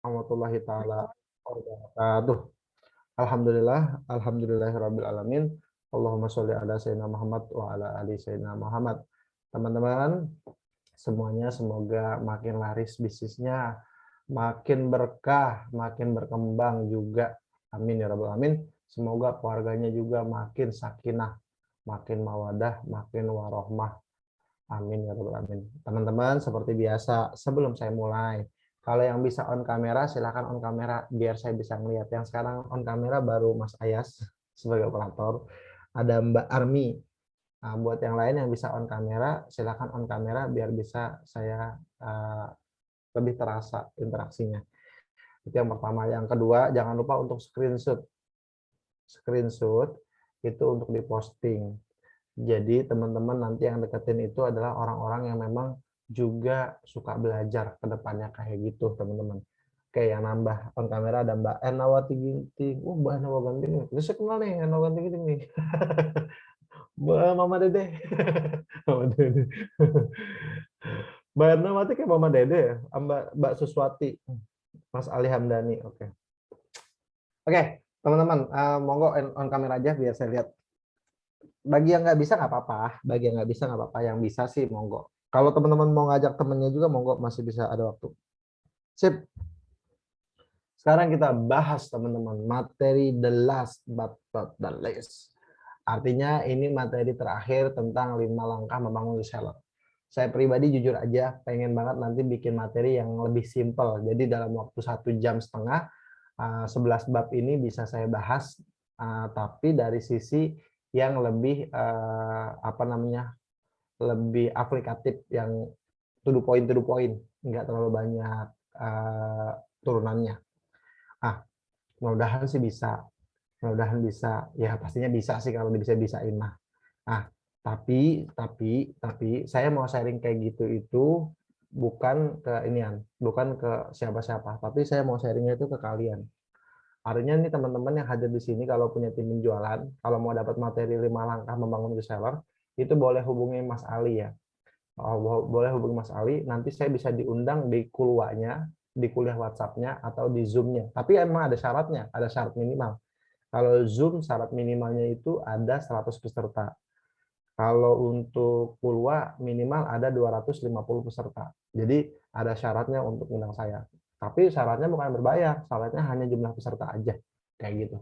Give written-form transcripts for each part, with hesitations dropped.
warahmatullahi taala wabarakatuh. Alhamdulillah, alhamdulillahirabbil alamin. Allahumma sholli ala sayyidina Muhammad wa ala ali sayyidina Muhammad. Teman-teman, semuanya semoga makin laris bisnisnya, makin berkah, makin berkembang juga. Amin ya rabbal alamin. Semoga keluarganya juga makin sakinah, makin mawadah, makin warohmah. Amin ya rabbal alamin. Teman-teman, seperti biasa, sebelum saya mulai, kalau yang bisa on kamera, silahkan on kamera biar saya bisa melihat. Yang sekarang on kamera baru Mas Ayas sebagai operator, ada Mbak Armi. Nah, buat yang lain yang bisa on kamera, silahkan on kamera biar bisa saya lebih terasa interaksinya. Itu yang pertama. Yang kedua, jangan lupa untuk screenshot. Screenshot itu untuk diposting. Jadi teman-teman nanti yang deketin itu adalah orang-orang yang memang juga suka belajar ke depannya kayak gitu teman-teman. Kayak yang nambah on kamera ada Mbak Ernawati Ginting. Mbak Ernawati Ginting. Terus saya kenal nih Ernawati Ginting nih. Mbak Mama Dede. Mama Dede. Mbak Ernawati kayak Mama Dede ya. Mbak Suswati. Mas Ali Hamdani. Oke. Oke, teman-teman, monggo on kamera aja biar saya lihat. Bagi yang nggak bisa nggak apa-apa, bagi yang nggak bisa nggak apa-apa, yang bisa sih monggo. Kalau teman-teman mau ngajak temennya juga monggo, masih bisa ada waktu. Sip. Sekarang kita bahas teman-teman materi the last but not the least. Artinya ini materi terakhir tentang 5 langkah membangun reseller. Saya pribadi jujur aja pengen banget nanti bikin materi yang lebih simple. Jadi dalam waktu 1,5 jam 11 bab ini bisa saya bahas, tapi dari sisi yang lebih apa namanya, lebih aplikatif, yang to the point, nggak terlalu banyak turunannya. Mudah-mudahan sih bisa, mudah-mudahan bisa, ya pastinya bisa sih kalau bisa-bisain mah. Tapi saya mau sharing kayak gitu itu bukan ke inian, bukan ke siapa-siapa, tapi saya mau sharingnya itu ke kalian. Artinya nih teman-teman yang hadir di sini kalau punya tim penjualan, kalau mau dapat materi 5 langkah membangun reseller, itu boleh hubungi Mas Ali ya. Boleh hubungi Mas Ali, nanti saya bisa diundang di kulwanya, di kuliah WhatsApp-nya atau di Zoom-nya. Tapi emang ada syaratnya, ada syarat minimal. Kalau Zoom syarat minimalnya itu ada 100 peserta. Kalau untuk Pulwa minimal ada 250 peserta. Jadi ada syaratnya untuk undang saya. Tapi syaratnya bukan berbayar, syaratnya hanya jumlah peserta aja. Kayak gitu.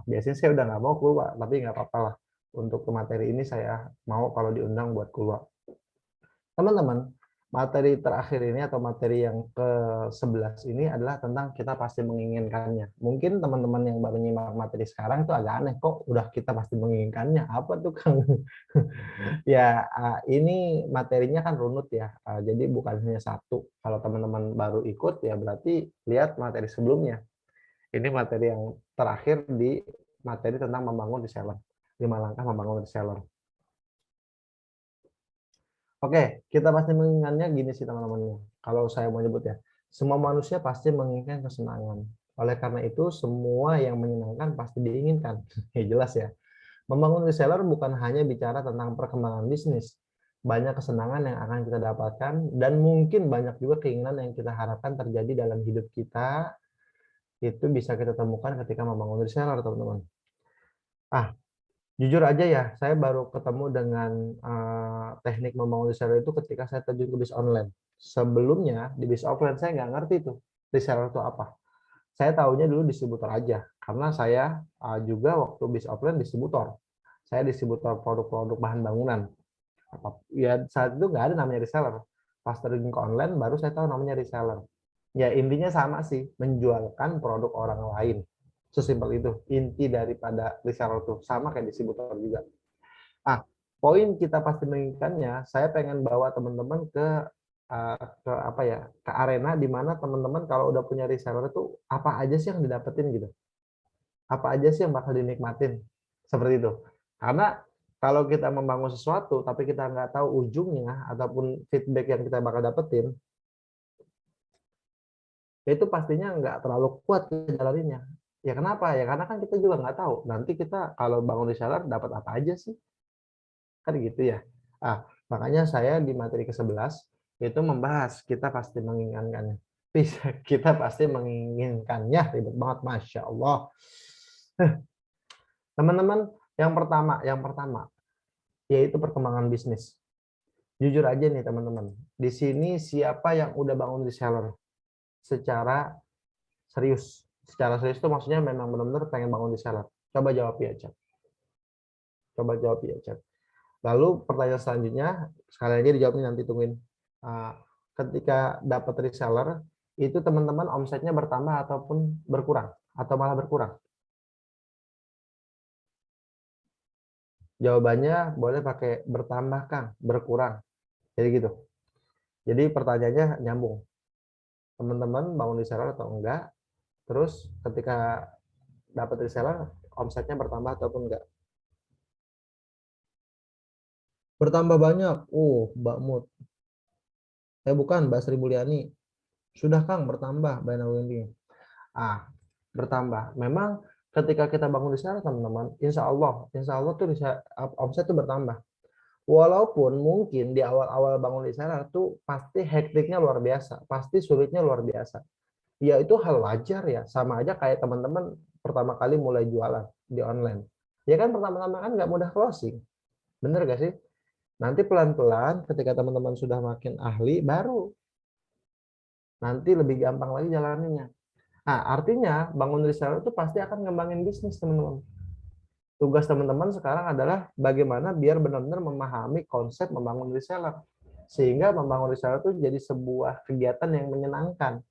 Biasanya saya udah nggak mau Pulwa, tapi nggak apa-apa lah. Untuk materi ini saya mau kalau diundang buat Pulwa. Teman-teman, materi terakhir ini atau materi yang ke-11 ini adalah tentang kita pasti menginginkannya. Mungkin teman-teman yang baru nyimak materi sekarang itu agak aneh, kok udah kita pasti menginginkannya, apa tuh Kang? Ya, ini materinya kan runut ya, jadi bukan hanya satu. Kalau teman-teman baru ikut ya berarti lihat materi sebelumnya. Ini materi yang terakhir di materi tentang membangun reseller. 5 langkah membangun reseller. Oke, kita pasti menginginkannya gini sih teman-teman. Kalau saya mau nyebut ya, semua manusia pasti menginginkan kesenangan. Oleh karena itu, semua yang menyenangkan pasti diinginkan. Ya jelas ya. Membangun reseller bukan hanya bicara tentang perkembangan bisnis. Banyak kesenangan yang akan kita dapatkan dan mungkin banyak juga keinginan yang kita harapkan terjadi dalam hidup kita. Itu bisa kita temukan ketika membangun reseller, teman-teman. Jujur aja ya, saya baru ketemu dengan teknik membangun reseller itu ketika saya terjun ke bis online. Sebelumnya di bis offline saya nggak ngerti tuh reseller itu apa. Saya tahunya dulu distributor aja, karena saya juga waktu bis offline distributor. Saya distributor produk-produk bahan bangunan. Ya saat itu nggak ada namanya reseller. Pas terjun ke online baru saya tahu namanya reseller. Ya intinya sama sih, menjualkan produk orang lain. Sesimpel itu inti daripada reseller itu, sama kayak distributor juga. Poin kita pasti menginginkannya, saya pengen bawa teman-teman ke apa ya, ke arena di mana teman-teman kalau udah punya reseller itu apa aja sih yang didapetin gitu, apa aja sih yang bakal dinikmatin, seperti itu. Karena kalau kita membangun sesuatu tapi kita nggak tahu ujungnya ataupun feedback yang kita bakal dapetin, itu pastinya nggak terlalu kuat jalaninnya. Ya kenapa? Ya karena kan kita juga nggak tahu nanti kita kalau bangun reseller dapat apa aja sih, kan gitu ya. Makanya saya di materi ke-11 itu membahas kita pasti menginginkannya. kita pasti menginginkannya, ribet banget, Masya Allah. Teman-teman, yang pertama, yaitu perkembangan bisnis. Jujur aja nih teman-teman, di sini siapa yang udah bangun reseller secara serius? Secara serius itu maksudnya memang benar-benar pengen bangun reseller. Coba jawab ya, Chat. Coba jawab ya, Chat. Lalu pertanyaan selanjutnya, sekali aja dijawabnya, nanti tungguin. Ketika dapat reseller, itu teman-teman omsetnya bertambah ataupun berkurang? Atau malah berkurang? Jawabannya boleh pakai bertambah, Kang, berkurang. Jadi gitu. Jadi pertanyaannya nyambung. Teman-teman bangun reseller atau enggak? Terus ketika dapat reseller, omsetnya bertambah ataupun enggak? Bertambah banyak. Mbak Mut. Bukan, Mbak Sri Mulyani. Sudah, Kang, bertambah. Mbak Nawindi. Bertambah. Memang ketika kita bangun reseller, teman-teman, insya Allah tuh omset tuh bertambah. Walaupun mungkin di awal-awal bangun reseller tuh pasti hektiknya luar biasa, pasti sulitnya luar biasa. Ya itu hal wajar ya, sama aja kayak teman-teman pertama kali mulai jualan di online. Ya kan pertama-tama kan nggak mudah closing, bener gak sih? Nanti pelan-pelan ketika teman-teman sudah makin ahli, baru nanti lebih gampang lagi jalannya. Nah, artinya bangun reseller itu pasti akan ngembangin bisnis, teman-teman. Tugas teman-teman sekarang adalah bagaimana biar benar-benar memahami konsep membangun reseller. Sehingga membangun reseller itu jadi sebuah kegiatan yang menyenangkan.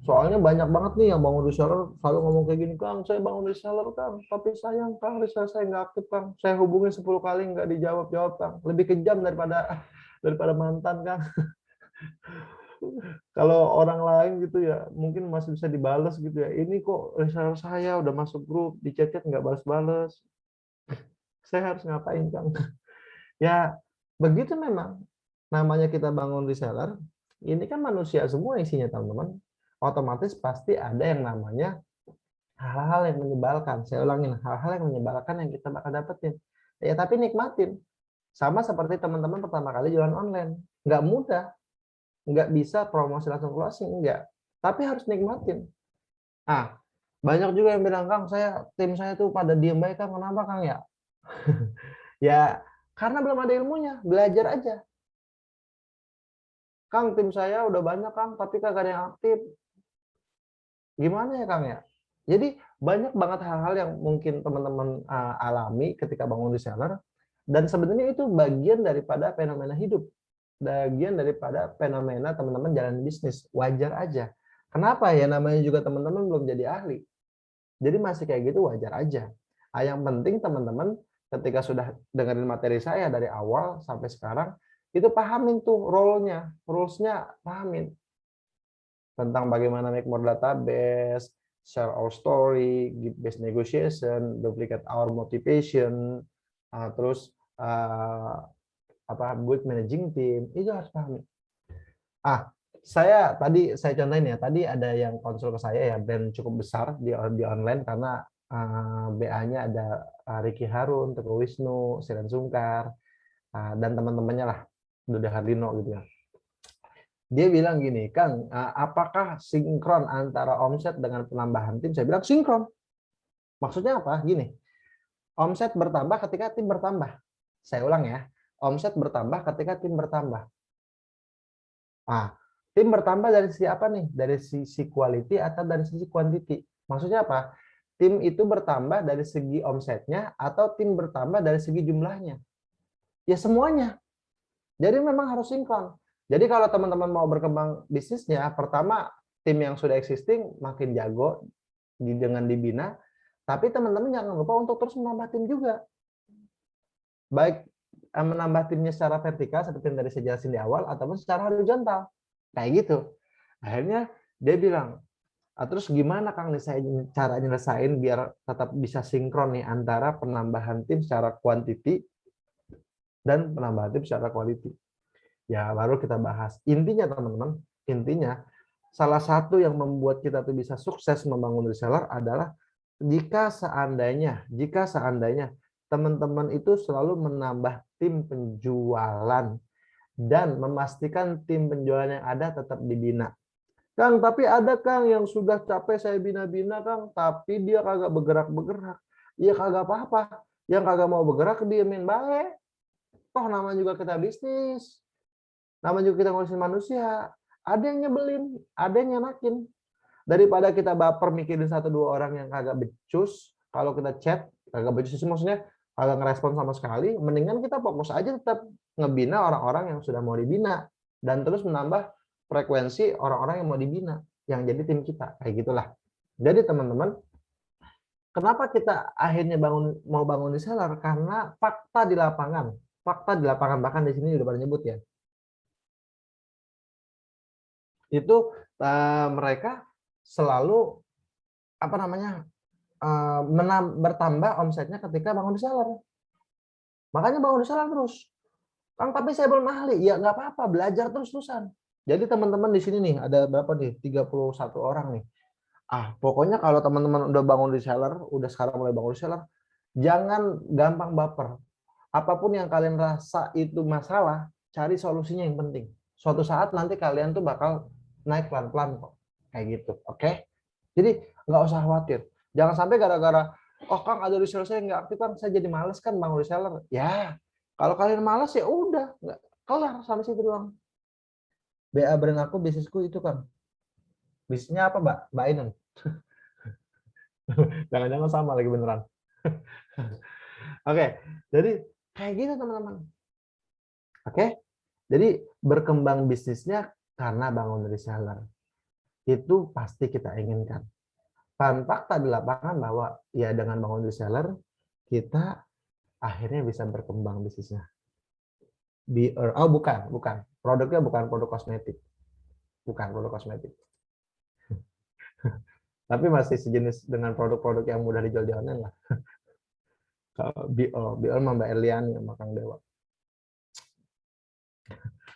Soalnya banyak banget nih yang bangun reseller selalu ngomong kayak gini, Kang, saya bangun reseller, Kang, tapi sayang, Kang, reseller saya nggak aktif, Kang. Saya hubungin 10 kali nggak dijawab-jawab, Kang. Lebih kejam daripada mantan, Kang. Kalau orang lain gitu ya, mungkin masih bisa dibales gitu ya. Ini kok reseller saya udah masuk grup, di chat-chat nggak balas-balas. Saya harus ngapain, Kang? Ya, begitu memang. Namanya kita bangun reseller, ini kan manusia semua isinya, teman-teman. Otomatis pasti ada yang namanya hal-hal yang menyebalkan. Saya ulangin, hal-hal yang menyebalkan yang kita bakal dapetin. Ya, tapi nikmatin. Sama seperti teman-teman pertama kali jualan online. Nggak mudah. Nggak bisa promosi langsung closing, enggak. Tapi harus nikmatin. Banyak juga yang bilang, Kang, tim saya tuh pada diem baik, Kang. Kenapa, Kang, ya? Ya, karena belum ada ilmunya. Belajar aja. Kang, tim saya udah banyak, Kang, tapi kagak ada yang aktif. Gimana ya, Kang, ya? Jadi banyak banget hal-hal yang mungkin teman-teman alami ketika bangun reseller, dan sebenarnya itu bagian daripada fenomena hidup, bagian daripada fenomena teman-teman jalan bisnis. Wajar aja. Kenapa ya, namanya juga teman-teman belum jadi ahli. Jadi masih kayak gitu, wajar aja. Yang penting teman-teman ketika sudah dengerin materi saya dari awal sampai sekarang, itu pahamin tuh role-nya, rules-nya pahamin. Tentang bagaimana make more database, share our story, give best negotiation, duplicate our motivation, terus build managing team, itu harus pahami. Saya contohin ya, tadi ada yang konsul ke saya ya, brand cukup besar di online, karena BA-nya ada Ricky Harun, Teguh Wisnu, Siren Sungkar, dan teman-temannya lah, Duda Hardino gitu ya. Dia bilang gini, Kang, apakah sinkron antara omset dengan penambahan tim? Saya bilang sinkron. Maksudnya apa? Gini, omset bertambah ketika tim bertambah. Saya ulang ya, omset bertambah ketika tim bertambah. Tim bertambah dari sisi apa nih? Dari sisi quality atau dari sisi quantity? Maksudnya apa? Tim itu bertambah dari segi omsetnya atau tim bertambah dari segi jumlahnya? Ya semuanya. Jadi memang harus sinkron. Jadi kalau teman-teman mau berkembang bisnisnya, pertama tim yang sudah existing makin jago dengan dibina, tapi teman-teman jangan lupa untuk terus menambah tim juga. Baik menambah timnya secara vertikal seperti yang tadi saya jelasin di awal, ataupun secara horizontal. Kayak gitu. Akhirnya dia bilang, terus gimana, Kang, nih saya cara nyelesain biar tetap bisa sinkron nih antara penambahan tim secara quantity dan penambahan tim secara quality. Ya baru kita bahas. Intinya teman-teman, salah satu yang membuat kita tuh bisa sukses membangun reseller adalah jika seandainya teman-teman itu selalu menambah tim penjualan dan memastikan tim penjualan yang ada tetap dibina. Kang, tapi ada Kang yang sudah capek saya bina-bina Kang, tapi dia kagak bergerak-bergerak. Iya kagak apa-apa. Yang kagak mau bergerak diemin baik. Toh namanya juga kita bisnis. Namanya juga kita ngurusin manusia. Ada yang nyebelin, ada yang nyenakin. Daripada kita baper mikirin satu dua orang yang kagak becus, kalau kita chat, kagak becus itu maksudnya kagak ngerespon sama sekali, mendingan kita fokus aja tetap ngebina orang-orang yang sudah mau dibina. Dan terus menambah frekuensi orang-orang yang mau dibina, yang jadi tim kita. Kayak gitulah. Jadi teman-teman, kenapa kita akhirnya mau bangun reseller? Karena fakta di lapangan. Fakta di lapangan, bahkan di sini udah pada nyebut ya. Itu mereka selalu apa namanya bertambah omsetnya ketika bangun reseller. Makanya bangun reseller terus. Kang, tapi saya belum ahli. Ya nggak apa-apa, belajar terus-terusan. Jadi teman-teman di sini nih ada berapa nih? 31 orang nih. Pokoknya kalau teman-teman udah bangun reseller, udah sekarang mulai bangun reseller, jangan gampang baper. Apapun yang kalian rasa itu masalah, cari solusinya yang penting. Suatu saat nanti kalian tuh bakal naik pelan-pelan kok. Kayak gitu, oke? Jadi nggak usah khawatir. Jangan sampai gara-gara, oh Kang ada reseller saya nggak aktif kan, saya jadi males kan bangun reseller. Ya, kalau kalian males ya udah, nggak kelar sampai situ doang. BA brand aku, bisnisku itu kan. Bisnisnya apa Mbak? Mbak Ainun. Jangan-jangan sama lagi beneran. Oke, jadi kayak gitu teman-teman. Oke, jadi berkembang bisnisnya karena bangun reseller. Itu pasti kita inginkan. Fakta di lapangan bahwa ya dengan bangun reseller, kita akhirnya bisa berkembang bisnisnya. Bukan. Produknya bukan produk kosmetik. Bukan produk kosmetik. Tapi masih sejenis dengan produk-produk yang mudah dijual di online lah. Kalau BO sama Mbak Eliani sama Kang Dewa.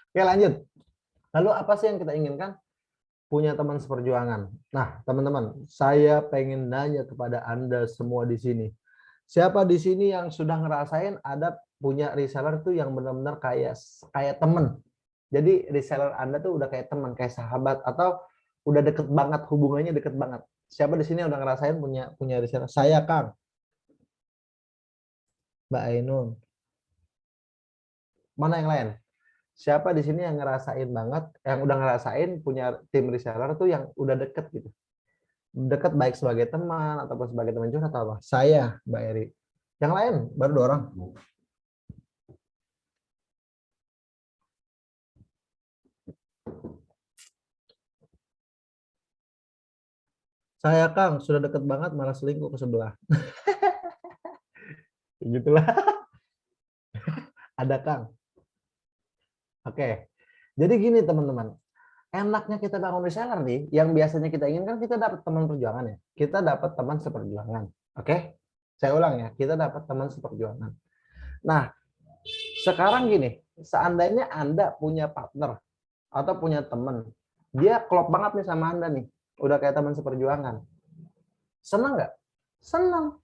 Oke, lanjut. Lalu apa sih yang kita inginkan? Punya teman seperjuangan. Nah, teman-teman, saya pengen nanya kepada Anda semua di sini. Siapa di sini yang sudah ngerasain ada punya reseller tuh yang benar-benar kayak teman? Jadi reseller Anda tuh udah kayak teman, kayak sahabat, atau udah deket banget, hubungannya deket banget. Siapa di sini yang udah ngerasain punya reseller? Saya, Kang. Mbak Ainun. Mana yang lain? Siapa di sini yang ngerasain banget, yang udah ngerasain punya tim reseller tuh yang udah deket gitu? Deket baik sebagai teman ataupun sebagai teman curhat atau apa? Saya, Mbak Eri. Yang lain baru 2 orang. Saya, Kang, sudah deket banget malah selingkuh ke sebelah. Gitulah. Ada, Kang. Oke. Jadi gini teman-teman. Enaknya kita bangun reseller nih, yang biasanya kita inginkan kita dapat teman perjuangan ya. Kita dapat teman seperjuangan. Oke? Saya ulang ya, kita dapat teman seperjuangan. Nah, sekarang gini, seandainya Anda punya partner atau punya teman, dia klop banget nih sama Anda nih, udah kayak teman seperjuangan. Senang nggak? Senang.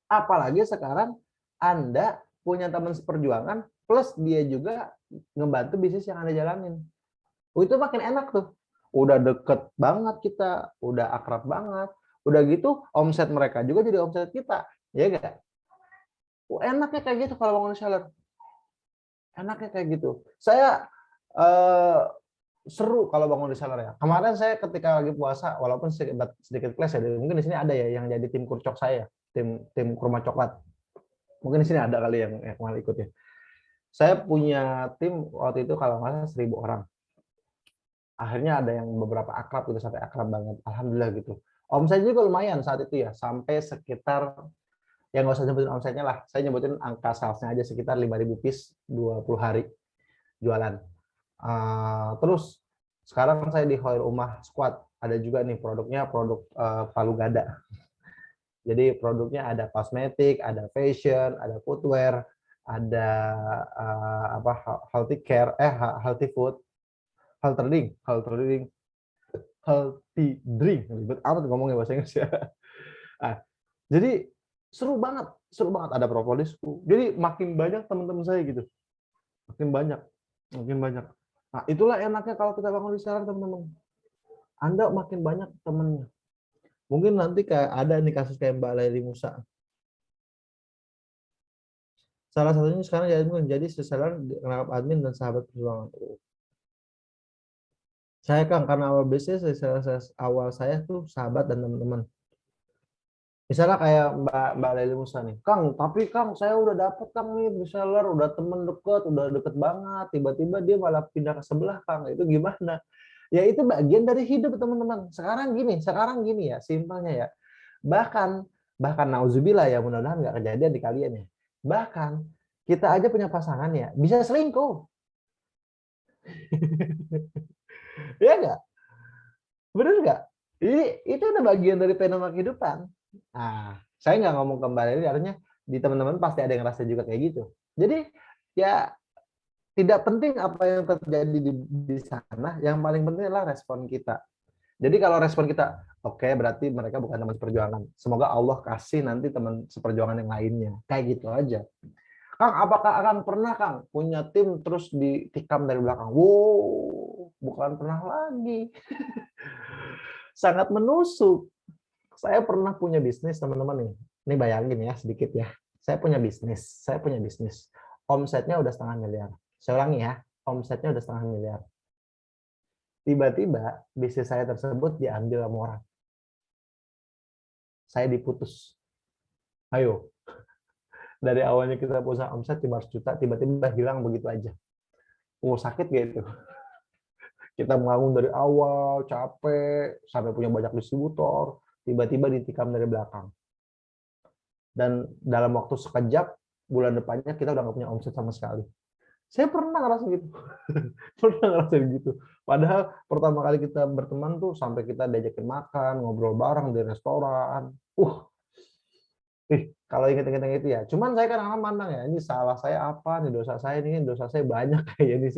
Apalagi sekarang Anda punya teman seperjuangan, plus dia juga ngebantu bisnis yang Anda jalanin. Itu makin enak tuh. Udah deket banget kita, udah akrab banget. Udah gitu, omset mereka juga jadi omset kita. Ya enggak? Enaknya kayak gitu kalau bangun reseller. Enaknya kayak gitu. Saya seru kalau bangun reseller ya. Kemarin saya ketika lagi puasa, walaupun sedikit clash ya, mungkin di sini ada ya yang jadi tim kurcok saya, tim kurma coklat. Mungkin di sini ada kali yang mau ikut ya. Saya punya tim waktu itu kalau nggak salah 1.000 orang. Akhirnya ada yang beberapa akrab gitu, sampai akrab banget. Alhamdulillah gitu. Omsetnya juga lumayan saat itu ya, sampai sekitar, ya nggak usah nyebutin omsetnya lah, saya nyebutin angka salesnya aja sekitar 5.000 piece 20 hari jualan. Terus sekarang saya di Hoir Umah Squad, ada juga nih produknya, produk palu gada. Jadi produknya ada kosmetik, ada fashion, ada footwear, ada healthy care, healthy food, healthy drink, ribet amat ngomongnya bahasa Inggris ya. Nah, jadi seru banget ada propolisku. Jadi makin banyak teman-teman saya gitu, makin banyak. Nah, itulah enaknya kalau kita bangun reseller teman-teman. Anda makin banyak temennya. Mungkin nanti kayak ada nih kasus kayak Mbak Lely Musa. Salah satunya sekarang jadi menjadi reseller rangkap admin dan sahabat perjuangan. Saya Kang, karena awal bisnis awal saya tuh sahabat dan teman-teman. Misalnya kayak Mbak Lely Musa nih, Kang, tapi Kang saya udah dapet Kang nih reseller, udah temen deket, udah deket banget, tiba-tiba dia malah pindah ke sebelah Kang, itu gimana? Ya itu bagian dari hidup teman-teman. Sekarang gini ya, simpelnya ya. Bahkan bahkan nauzubillah ya, mudah-mudahan nggak kejadian di kalian ya. Bahkan kita aja punya pasangan ya, bisa selingkuh. Ya nggak? Bener nggak? Ini itu udah bagian dari fenomena kehidupan. Nah, saya nggak ngomong kembali, artinya di teman-teman pasti ada yang ngerasa juga kayak gitu. Jadi ya tidak penting apa yang terjadi di sana, yang paling penting adalah respon kita. Jadi kalau respon kita, oke, berarti mereka bukan teman seperjuangan. Semoga Allah kasih nanti teman seperjuangan yang lainnya. Kayak gitu aja. Kang, apakah akan pernah Kang punya tim terus ditikam dari belakang? Wow, bukan pernah lagi. Sangat menusuk. Saya pernah punya bisnis teman-teman nih. Ini bayangin ya sedikit ya. Saya punya bisnis. Omsetnya udah 500 000 000. Saya ulangi ya, omsetnya udah 500 000 000. Tiba-tiba bisnis saya tersebut diambil sama orang. Saya diputus. Ayo, dari awalnya kita punya omset 500 juta, tiba-tiba hilang begitu aja. Oh, sakit gak itu? Kita bangun dari awal, capek, sampai punya banyak distributor, tiba-tiba ditikam dari belakang. Dan dalam waktu sekejap, bulan depannya kita udah nggak punya omset sama sekali. Saya pernah ngerasa gitu. Pernah ngerasain gitu. Padahal pertama kali kita berteman tuh sampai kita diajakin makan, ngobrol bareng di restoran. Kalau inget-inget itu ya. Cuman saya kan mandang ya, ini salah saya apa nih, dosa saya banyak kayak ini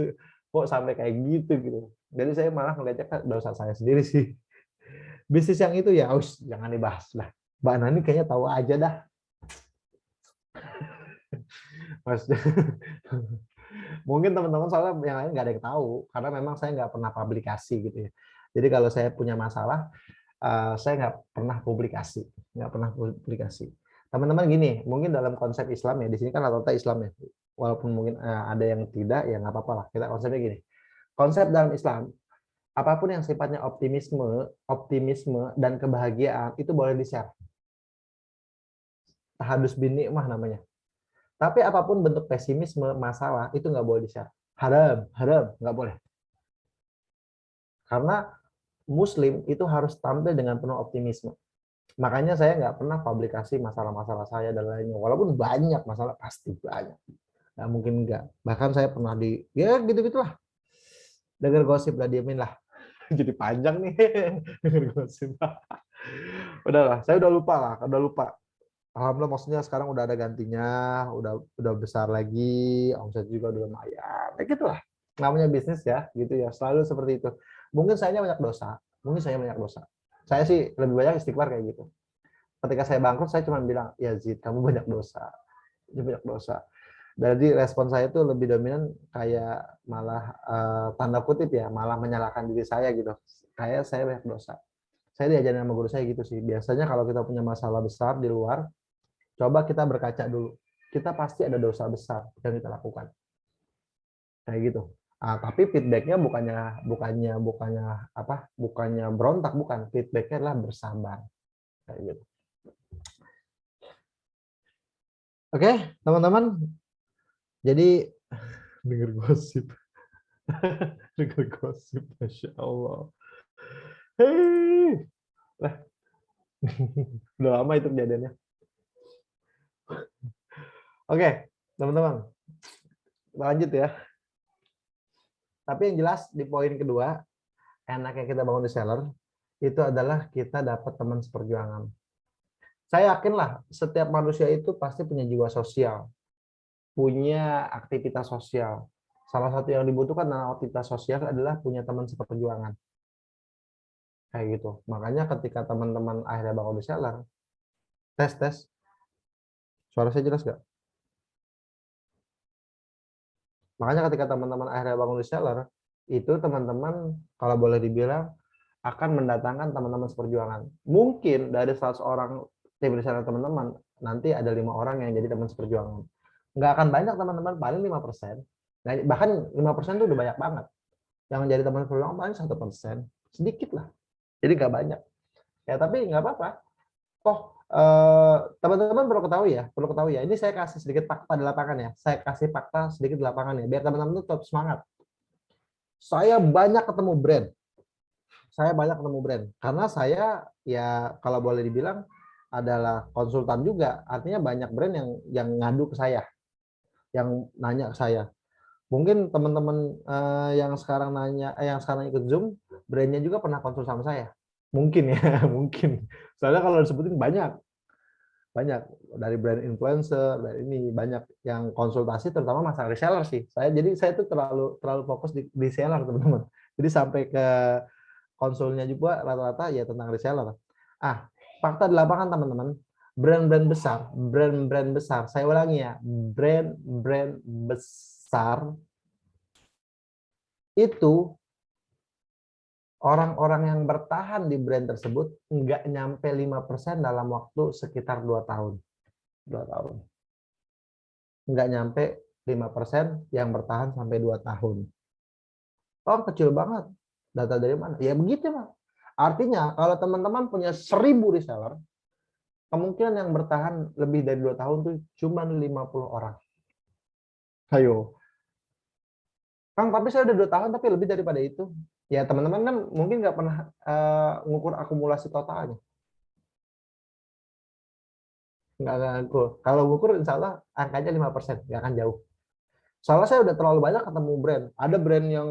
kok sampai kayak gitu. Jadi saya malah ngeliatnya dosa saya sendiri sih. Bisnis yang itu ya, jangan dibahas lah. Mbak Nani kayaknya tahu aja dah. Mas, mungkin teman-teman soalnya yang lain nggak ada yang tahu karena memang saya nggak pernah publikasi gitu ya. Jadi kalau saya punya masalah, saya nggak pernah publikasi. Teman-teman gini, mungkin dalam konsep Islam ya, di sini kan rata-rata Islam ya, walaupun mungkin ada yang tidak, ya nggak apa-apa lah. Kita konsepnya gini, konsep dalam Islam, apapun yang sifatnya optimisme dan kebahagiaan itu boleh di-share. Tahadus bin nikmah namanya. Tapi apapun bentuk pesimisme, masalah, itu nggak boleh di-share. Haram, nggak boleh. Karena Muslim itu harus tampil dengan penuh optimisme. Makanya saya nggak pernah publikasi masalah-masalah saya dan lainnya. Walaupun banyak masalah, pasti banyak. Nggak mungkin nggak. Bahkan saya pernah ya gitu-gitulah. Dengar gosip lah, diamin lah. Jadi panjang nih. Dengar gosip. Udahlah, saya udah lupa. Alhamdulillah maksudnya sekarang udah ada gantinya, udah besar lagi, omset juga udah lumayan. Kayak gitulah. Namanya bisnis ya, gitu ya. Selalu seperti itu. Mungkin saya banyak dosa. Saya sih lebih banyak istighfar kayak gitu. Ketika saya bangkrut, saya cuma bilang, ya Zid, kamu banyak dosa. Banyak dosa. Jadi respon saya itu lebih dominan kayak malah tanda kutip ya, malah menyalahkan diri saya gitu. Kayak saya banyak dosa. Saya diajarin sama guru saya gitu sih. Biasanya kalau kita punya masalah besar di luar, coba kita berkaca dulu. Kita pasti ada dosa besar yang kita lakukan. Kayak gitu. Tapi feedbacknya bukannya berontak, bukan. Feedbacknya adalah bersabar. Kayak gitu. Oke, teman-teman. Jadi dengar gosip, dengar gosip, masya Allah. Hei, lah, udah lama itu kejadiannya. Oke, teman-teman, lanjut ya. Tapi yang jelas di poin kedua, enaknya kita bangun reseller itu adalah kita dapat teman seperjuangan. Saya yakinlah setiap manusia itu pasti punya jiwa sosial, punya aktivitas sosial. Salah satu yang dibutuhkan dalam aktivitas sosial adalah punya teman seperjuangan. Kayak gitu. Makanya ketika teman-teman akhirnya bangun reseller, tes. Suara saya jelas nggak? Makanya ketika teman-teman akhirnya bangun reseller, itu teman-teman kalau boleh dibilang akan mendatangkan teman-teman seperjuangan. Mungkin dari 100 orang tim reseller teman-teman, nanti ada 5 orang yang jadi teman seperjuangan. Nggak akan banyak teman-teman, paling 5%. Nah, bahkan 5% itu udah banyak banget. Yang jadi teman seperjuangan paling 1%. Sedikit lah. Jadi nggak banyak. Ya, tapi nggak apa-apa. Toh, teman-teman perlu ketahui ya. Ini saya kasih sedikit fakta di lapangan ya. Saya kasih fakta sedikit di lapangan ya, biar teman-teman tetap semangat. Saya banyak ketemu brand. Karena saya ya kalau boleh dibilang adalah konsultan juga. Artinya banyak brand yang ngadu ke saya, yang nanya ke saya. Mungkin teman-teman yang sekarang yang sekarang ikut Zoom, brandnya juga pernah konsul sama saya. Mungkin ya, mungkin. Soalnya kalau disebutin banyak dari brand influencer, dari ini banyak yang konsultasi terutama masalah reseller sih. Saya tuh terlalu fokus di reseller, teman-teman. Jadi sampai ke konsulnya juga rata-rata ya tentang reseller. Fakta di lapangan, teman-teman, brand-brand besar, saya ulangi ya, brand-brand besar itu orang-orang yang bertahan di brand tersebut nggak nyampe 5% dalam waktu sekitar 2 tahun. 2 tahun. Nggak nyampe 5% yang bertahan sampai 2 tahun. Oh, kecil banget. Data dari mana? Ya begitu, Pak. Artinya, kalau teman-teman punya 1000 reseller, kemungkinan yang bertahan lebih dari 2 tahun tuh cuma 50 orang. Ayo. Kang, tapi saya udah 2 tahun tapi lebih daripada itu. Ya, teman-teman kan mungkin nggak pernah ngukur akumulasi totalnya. Nggak ngukur. Kalau ngukur insya Allah angkanya 5%, nggak akan jauh. Soalnya saya udah terlalu banyak ketemu brand. Ada brand yang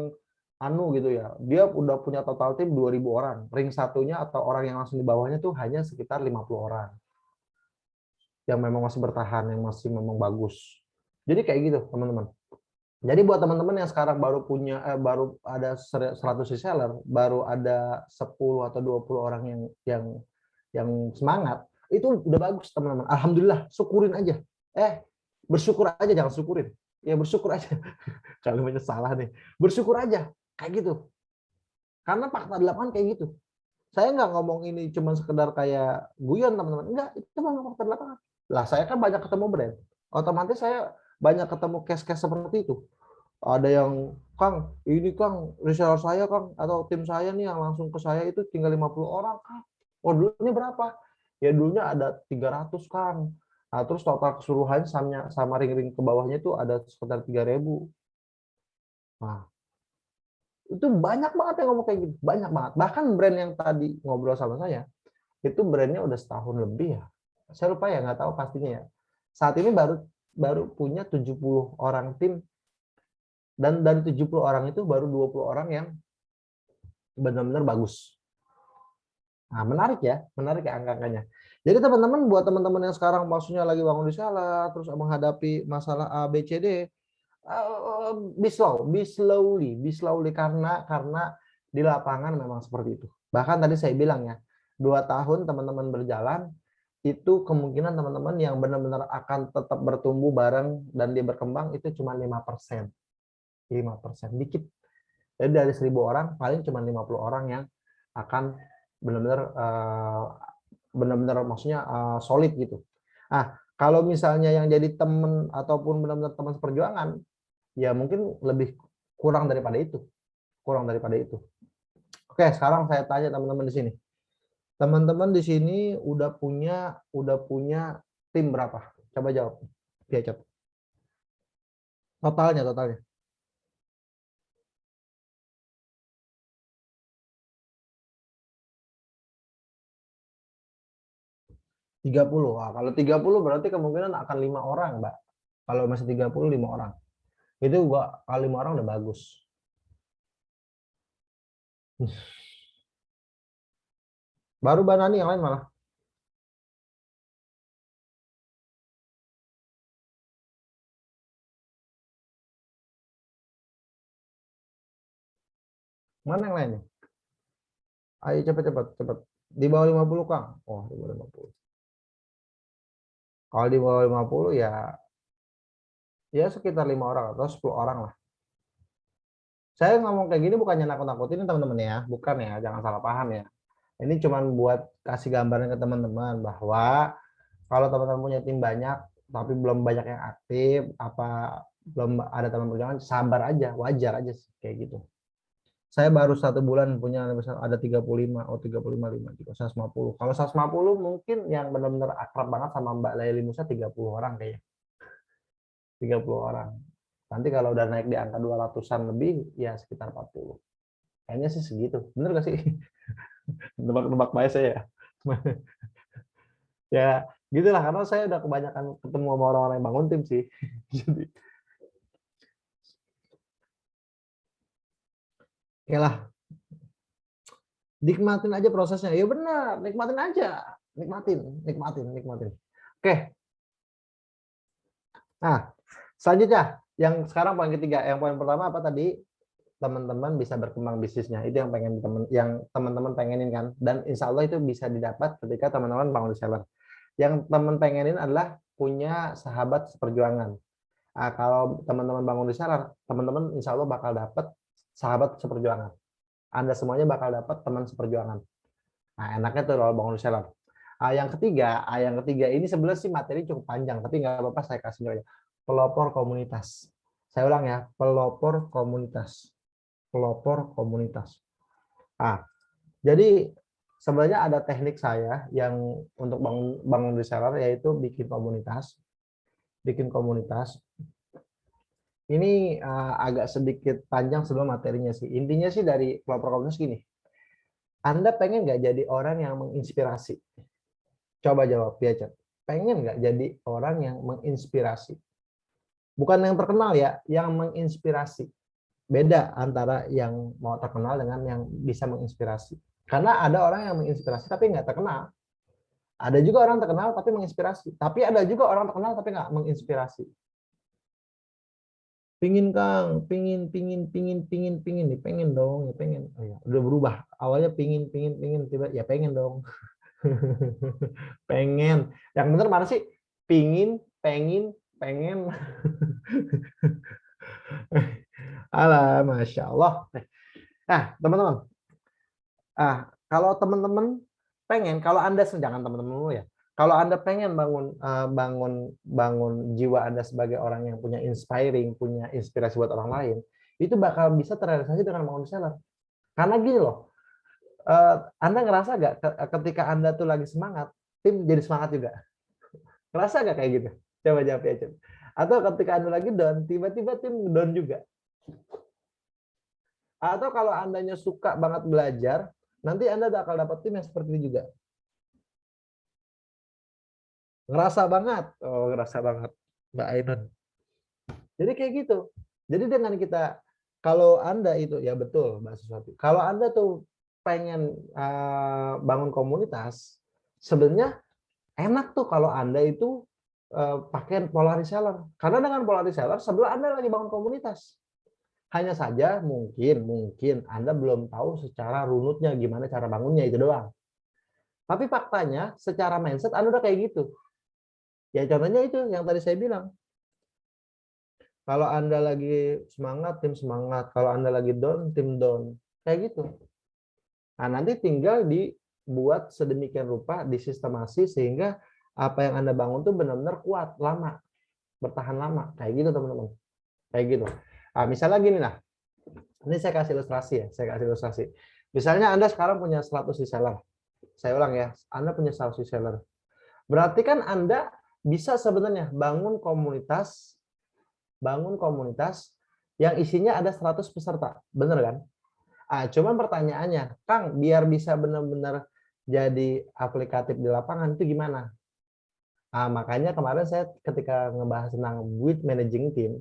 gitu ya, dia udah punya total tim 2000 orang. Ring satunya atau orang yang langsung di bawahnya tuh hanya sekitar 50 orang. Yang memang masih bertahan, yang masih memang bagus. Jadi kayak gitu, teman-teman. Jadi buat teman-teman yang sekarang baru ada 100 reseller, baru ada 10 atau 20 orang yang semangat, itu udah bagus, teman-teman. Alhamdulillah, syukurin aja. Bersyukur aja, jangan syukurin. Ya bersyukur aja. Kalau salah nih. Bersyukur aja, kayak gitu. Karena fakta di lapangan kayak gitu. Saya nggak ngomong ini cuma sekedar kayak guyon, teman-teman. Enggak, itu memang fakta di lapangan. Lah, saya kan banyak ketemu brand. Otomatis saya banyak ketemu case-case seperti itu. Ada yang, Kang, ini Kang, reseller saya Kang, atau tim saya nih yang langsung ke saya itu tinggal 50 orang, Kang. Oh, dulunya berapa? Ya dulunya ada 300, Kang. Nah, terus total keseluruhan sama ring-ring ke bawahnya itu ada sekitar 3000. Nah, itu banyak banget yang ngomong kayak gitu, banyak banget. Bahkan brand yang tadi ngobrol sama saya, itu brandnya udah setahun lebih ya. Saya lupa ya, nggak tahu pastinya ya. Saat ini baru baru punya 70 orang tim, dan dari 70 orang itu baru 20 orang yang benar-benar bagus. Nah, menarik ya angka-angkanya. Jadi teman-teman, buat teman-teman yang sekarang maksudnya lagi bangun di salah, terus menghadapi masalah A, B, C, D, be slowly, karena di lapangan memang seperti itu. Bahkan tadi saya bilang ya, 2 tahun teman-teman berjalan, itu kemungkinan teman-teman yang benar-benar akan tetap bertumbuh bareng dan dia berkembang itu cuma 5%. 5%, dikit. Jadi dari 1000 orang, paling cuma 50 orang yang akan benar-benar maksudnya solid gitu. Kalau misalnya yang jadi teman ataupun benar-benar teman seperjuangan, ya mungkin lebih kurang daripada itu. Oke, sekarang saya tanya teman-teman di sini. Teman-teman di sini udah punya tim berapa? Coba jawab. Via chat. Totalnya. Tiga puluh. Kalau 30 berarti kemungkinan akan 5 orang, Mbak. Kalau masih 30, 5 orang. Itu gua kalau 5 orang udah bagus. Baru Mbak Nani, yang lain malah. Mana yang lain nih? Ayo cepet. Di bawah 50, Kang. Oh, di bawah 50. Kalau di bawah 50 ya sekitar 5 orang atau 10 orang lah. Saya ngomong kayak gini bukannya nakut-nakutin teman-teman ya, bukan ya, jangan salah paham ya. Ini cuman buat kasih gambaran ke teman-teman bahwa kalau teman-teman punya tim banyak tapi belum banyak yang aktif, apa belum ada teman perjuangan, sabar aja, wajar aja sih, kayak gitu. Saya baru 1 bulan punya misal ada 35, oh 35, 5, 150. Kalau 150 mungkin yang benar-benar akrab banget sama Mbak Laili Musa 30 orang kayaknya. 30 orang. Nanti kalau udah naik di angka 200-an lebih, ya sekitar 40. Kayaknya sih segitu. Bener gak sih? Nebak-nebak bias saya ya. Ya, gitulah karena saya udah kebanyakan ketemu sama orang-orang yang bangun tim sih. Jadi, ya lah, nikmatin aja prosesnya. Ya benar, nikmatin aja. Nikmatin, nikmatin, nikmatin. Oke. Nah, selanjutnya yang sekarang poin ketiga. Yang poin pertama apa tadi? Teman-teman bisa berkembang bisnisnya. Itu yang pengen teman-teman pengenin kan. Dan insya Allah itu bisa didapat ketika teman-teman bangun reseller. Yang teman pengenin adalah punya sahabat seperjuangan. Nah, kalau teman-teman bangun reseller, teman-teman insya Allah bakal dapat sahabat seperjuangan. Anda semuanya bakal dapat teman seperjuangan. Nah, enaknya tuh kalau bangun reseller. Yang ketiga ini sebenarnya sih materi cukup panjang, tapi nggak apa-apa saya kasih aja. Pelopor komunitas. Saya ulang ya, pelopor komunitas. Pelopor komunitas. Ah, jadi sebenarnya ada teknik saya yang untuk bangun reseller yaitu bikin komunitas. Bikin komunitas. Ini agak sedikit panjang sebelum materinya sih. Intinya sih dari pelopor komunitas gini. Anda pengen nggak jadi orang yang menginspirasi? Coba jawab ya, Chat. Pengen nggak jadi orang yang menginspirasi? Bukan yang terkenal ya, yang menginspirasi. Beda antara yang mau terkenal dengan yang bisa menginspirasi. Karena ada orang yang menginspirasi tapi nggak terkenal. Ada juga orang terkenal tapi menginspirasi. Tapi ada juga orang terkenal tapi nggak menginspirasi. Pingin Kang, pingin nih, pengen dong, ya pengen. Oh ya, udah berubah. Awalnya pingin, tiba ya pengen dong. Pengen. Yang bener mana sih? Pingin, pengen. Alah, Masya Allah. Nah, teman-teman. Kalau teman-teman pengen, kalau Anda jangan teman-teman dulu ya. Kalau Anda pengen bangun jiwa Anda sebagai orang yang punya inspiring, punya inspirasi buat orang lain, itu bakal bisa terrealisasi dengan bangun seller. Karena gini loh, Anda ngerasa nggak ketika Anda tuh lagi semangat, tim jadi semangat juga? Ngerasa nggak kayak gitu? Coba jawab ya, Cep. Atau ketika Anda lagi down, tiba-tiba tim down juga. Atau kalau Andanya suka banget belajar, nanti Anda bakal dapat tim yang seperti itu juga. Ngerasa banget. Oh, ngerasa banget, Mbak Ainun. Jadi kayak gitu. Jadi dengan kita, kalau Anda itu, ya betul, Mbak Suswati. Kalau Anda tuh pengen bangun komunitas, sebenarnya enak tuh kalau Anda itu pakai pola reseller. Karena dengan pola reseller, sebelah Anda lagi bangun komunitas. Hanya saja mungkin Anda belum tahu secara runutnya gimana cara bangunnya itu doang. Tapi faktanya secara mindset Anda udah kayak gitu. Ya contohnya itu yang tadi saya bilang. Kalau Anda lagi semangat, tim semangat. Kalau Anda lagi down, tim down. Kayak gitu. Nah, nanti tinggal dibuat sedemikian rupa, disistemasi sehingga apa yang Anda bangun tuh benar-benar kuat, lama, bertahan lama. Kayak gitu, teman-teman. Kayak gitu. Nah, misalnya gini lah. Ini saya kasih ilustrasi ya, saya kasih ilustrasi. Misalnya Anda sekarang punya 100 reseller. Saya ulang ya, Anda punya 100 reseller. Berarti kan Anda bisa sebenarnya bangun komunitas yang isinya ada 100 peserta. Benar kan? Cuman pertanyaannya, Kang, biar bisa benar-benar jadi aplikatif di lapangan itu gimana? Makanya kemarin saya ketika ngebahas tentang build managing team,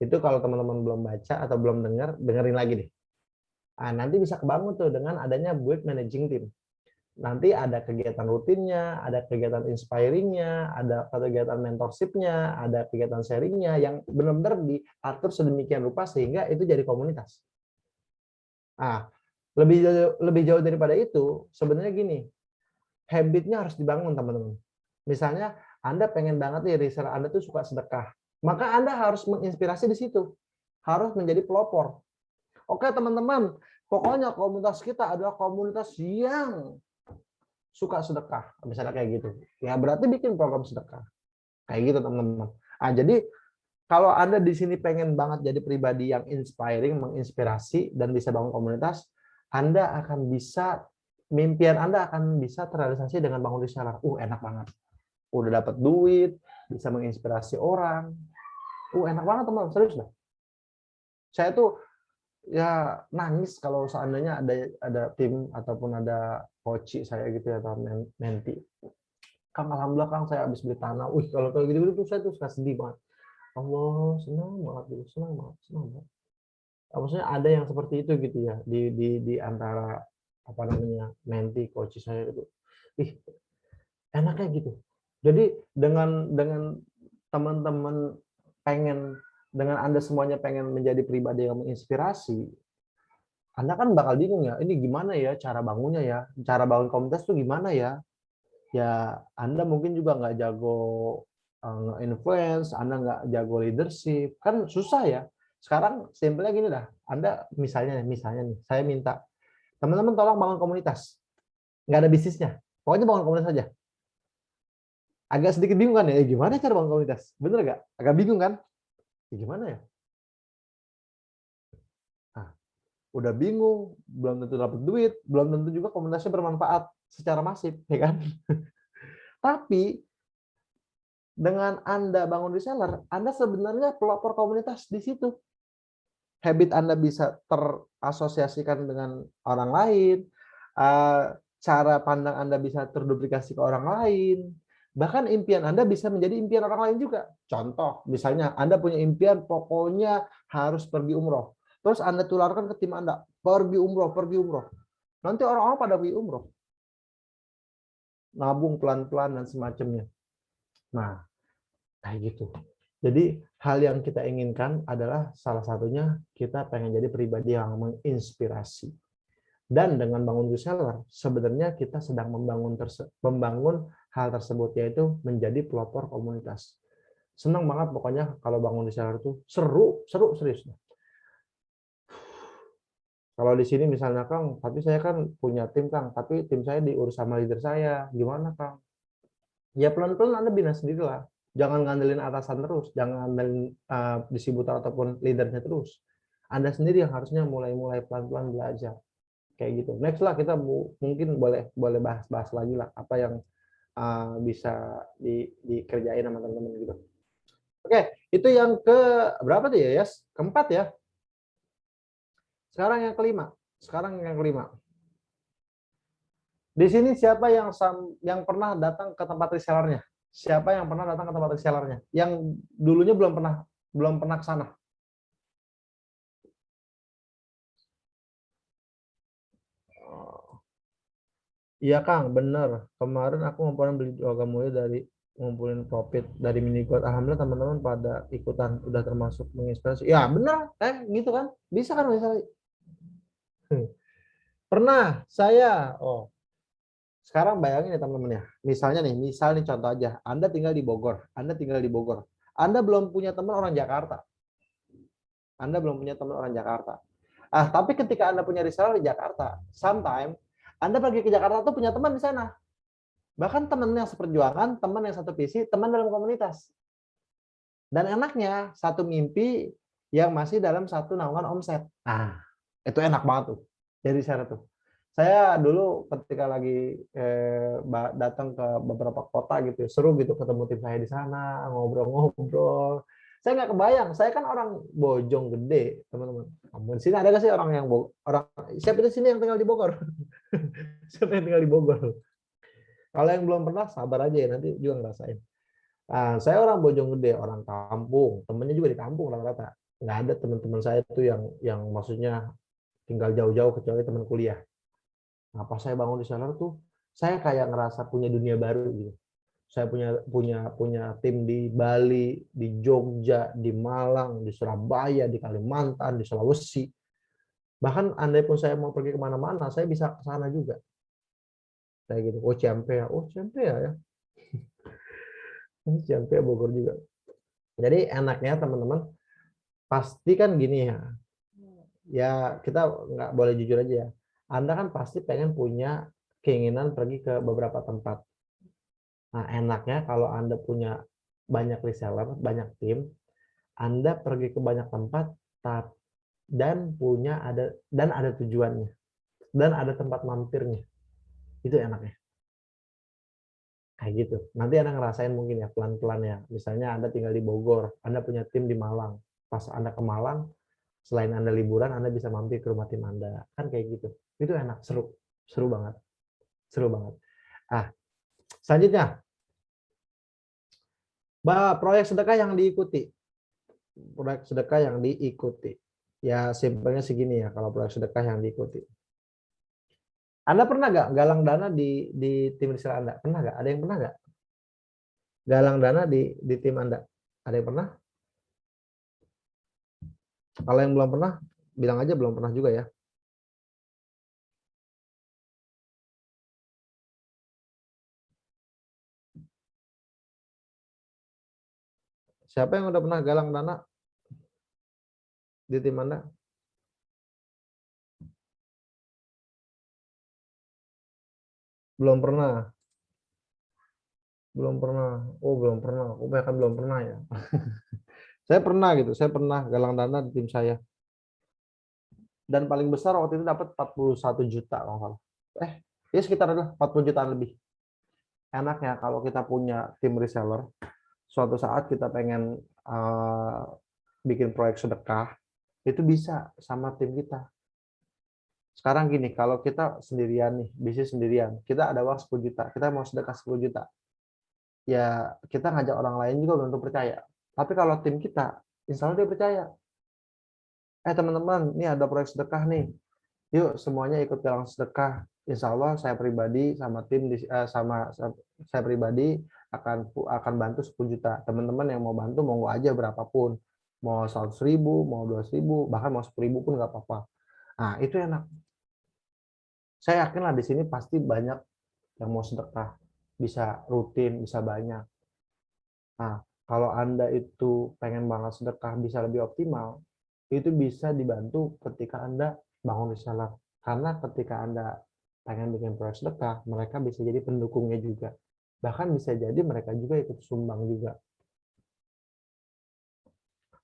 itu kalau teman-teman belum baca atau belum dengar, dengerin lagi deh. Nanti bisa kebangun tuh dengan adanya build managing team. Nanti ada kegiatan rutinnya, ada kegiatan inspiringnya, ada kegiatan mentorshipnya, ada kegiatan sharingnya yang benar-benar diatur sedemikian rupa sehingga itu jadi komunitas. Lebih jauh daripada itu, sebenarnya gini, habitnya harus dibangun teman-teman. Misalnya Anda pengen banget nih reseller Anda tuh suka sedekah, maka Anda harus menginspirasi di situ, harus menjadi pelopor. Oke teman-teman, pokoknya komunitas kita adalah komunitas yang suka sedekah, misalnya kayak gitu. Ya berarti bikin program sedekah. Kayak gitu teman-teman. Ah, jadi kalau Anda di sini pengen banget jadi pribadi yang inspiring, menginspirasi, dan bisa bangun komunitas, Anda akan bisa, mimpian Anda akan bisa terrealisasi dengan bangun reseller. Enak banget. Udah dapat duit, bisa menginspirasi orang. Enak banget teman-teman, serius dah. Saya tuh ya nangis kalau seandainya ada tim ataupun ada coach saya gitu ya, atau menti. Kang, alhamdulillah Kang, saya habis beli tanah. Kalau kayak gitu-gitu tuh saya tuh suka sedih banget. Allah, senang banget gitu, senang banget, senang banget. Maksudnya ada yang seperti itu gitu ya di antara apa namanya menti coach saya itu. Ih, enaknya gitu. Jadi dengan teman-teman pengen, dengan Anda semuanya pengen menjadi pribadi yang menginspirasi, Anda kan bakal bingung ya, ini gimana ya cara bangunnya ya, cara bangun komunitas tuh gimana ya? Ya Anda mungkin juga nggak jago nge-influence, Anda nggak jago leadership, kan susah ya. Sekarang simpelnya gini dah, Anda misalnya nih, saya minta, teman-teman tolong bangun komunitas, nggak ada bisnisnya, pokoknya bangun komunitas aja. Agak sedikit bingung kan ya, gimana cara bangun komunitas? Bener nggak? Agak bingung kan? Gimana ya? Nah, udah bingung, belum tentu dapat duit, belum tentu juga komunitasnya bermanfaat secara masif, ya kan? Tapi dengan Anda bangun reseller, Anda sebenarnya pelopor komunitas di situ. Habit Anda bisa terasosiasikan dengan orang lain, cara pandang Anda bisa terduplikasi ke orang lain, bahkan impian Anda bisa menjadi impian orang lain juga. Contoh, misalnya Anda punya impian pokoknya harus pergi umroh. Terus Anda tularkan ke tim Anda, pergi umroh, pergi umroh. Nanti orang-orang pada pergi umroh. Nabung pelan-pelan dan semacamnya. Nah, kayak gitu. Jadi hal yang kita inginkan adalah salah satunya kita pengen jadi pribadi yang menginspirasi. Dan dengan bangun reseller, sebenarnya kita sedang membangun hal tersebut, yaitu menjadi pelopor komunitas. Senang banget pokoknya kalau bangun reseller itu seru serius. Kalau di sini misalnya Kang, tapi saya kan punya tim Kang, tapi tim saya diurus sama leader saya. Gimana Kang? Ya pelan-pelan Anda bina sendiri lah. Jangan ngandelin atasan terus, jangan ngandelin distributor ataupun leadernya terus. Anda sendiri yang harusnya mulai pelan-pelan belajar. Kayak gitu. Next lah kita mungkin boleh bahas lagi lah apa yang bisa dikerjain sama teman-teman gitu. Oke, itu yang ke berapa tuh ya, Yes? Keempat ya. Sekarang yang kelima. Di sini siapa yang pernah datang ke tempat resellernya? Siapa yang pernah datang ke tempat resellernya? Yang dulunya belum pernah ke sana. Iya Kang, bener. Kemarin aku ngumpulin beli logam mulia dari ngumpulin profit dari mini god. Alhamdulillah teman-teman pada ikutan, udah termasuk menginspirasi. Ya bener, gitu kan? Bisa kan misalnya? Pernah saya. Sekarang bayangin ya teman-teman ya. Misalnya nih, contoh aja. Anda tinggal di Bogor. Anda belum punya teman orang Jakarta. Tapi ketika Anda punya reseller di Jakarta, sometimes Anda pergi ke Jakarta tuh punya teman di sana. Bahkan teman yang seperjuangan, teman yang satu visi, teman dalam komunitas. Dan enaknya, satu mimpi yang masih dalam satu naungan omset. Nah, itu enak banget tuh. Jadi saya tuh. Saya dulu ketika lagi datang ke beberapa kota gitu, seru gitu ketemu tim saya di sana, ngobrol-ngobrol. Saya nggak kebayang, saya kan orang Bojonggede, teman-teman. Di sini ada nggak sih orang yang orang siapa di sini yang tinggal di Bogor? Siapa yang tinggal di Bogor? Kalau yang belum pernah, sabar aja ya, nanti juga ngerasain. Nah, saya orang Bojonggede, orang kampung, temennya juga di kampung rata-rata. Nggak ada teman-teman saya tuh yang maksudnya tinggal jauh-jauh kecuali teman kuliah. Nah, pas saya bangun di sana tuh, saya kayak ngerasa punya dunia baru gitu. Saya punya tim di Bali, di Jogja, di Malang, di Surabaya, di Kalimantan, di Sulawesi. Bahkan andai pun saya mau pergi kemana-mana, saya bisa ke sana juga. Kayak gitu. Ciampea ya. Ciampea Bogor juga. Jadi enaknya teman-teman, pasti kan gini ya. ya kita nggak boleh jujur aja ya. Anda kan pasti pengen punya keinginan pergi ke beberapa tempat. Nah, enaknya kalau Anda punya banyak reseller, banyak tim, Anda pergi ke banyak tempat dan ada tujuannya dan ada tempat mampirnya. Itu enaknya. Kayak gitu. Nanti Anda ngerasain mungkin ya pelan-pelan ya. Misalnya Anda tinggal di Bogor, Anda punya tim di Malang. Pas Anda ke Malang, selain Anda liburan, Anda bisa mampir ke rumah tim Anda. Kan kayak gitu. Itu enak, seru. Seru banget. Seru banget. Ah, selanjutnya, proyek sedekah yang diikuti. Proyek sedekah yang diikuti. Ya, simpelnya segini ya kalau proyek sedekah yang diikuti. Anda pernah nggak galang dana di tim riset Anda? Pernah nggak? Ada yang pernah nggak? Galang dana di tim Anda? Ada yang pernah? Kalau yang belum pernah, bilang aja belum pernah juga ya. Siapa yang udah pernah galang dana di tim Anda? Belum pernah. Belum pernah. Oh, belum pernah. Oh, bahkan belum pernah ya. Saya pernah gitu. Saya pernah galang dana di tim saya. Dan paling besar waktu itu dapat 41 juta kalau nggak salah. Ya sekitar 40 jutaan lebih. Enaknya kalau kita punya tim reseller, suatu saat kita pengen bikin proyek sedekah, itu bisa sama tim kita. Sekarang gini, kalau kita sendirian nih, bisnis sendirian, kita ada uang 10 juta, kita mau sedekah 10 juta. Ya, kita ngajak orang lain juga belum tentu percaya. Tapi kalau tim kita, insya Allah dia percaya. Teman-teman, ini ada proyek sedekah nih. Yuk semuanya ikut galang sedekah. Insya Allah saya pribadi sama tim sama saya pribadi akan bantu 10 juta. Teman-teman yang mau bantu monggo aja berapapun. Mau 100.000, mau 200.000, bahkan mau 10.000 pun nggak apa-apa. Nah, itu enak. Saya yakin lah di sini pasti banyak yang mau sedekah. Bisa rutin, bisa banyak. Nah, kalau Anda itu pengen banget sedekah bisa lebih optimal, itu bisa dibantu ketika Anda bangun reseller. Karena ketika Anda pengen bikin proyek sedekah, mereka bisa jadi pendukungnya juga. Bahkan bisa jadi mereka juga ikut sumbang juga.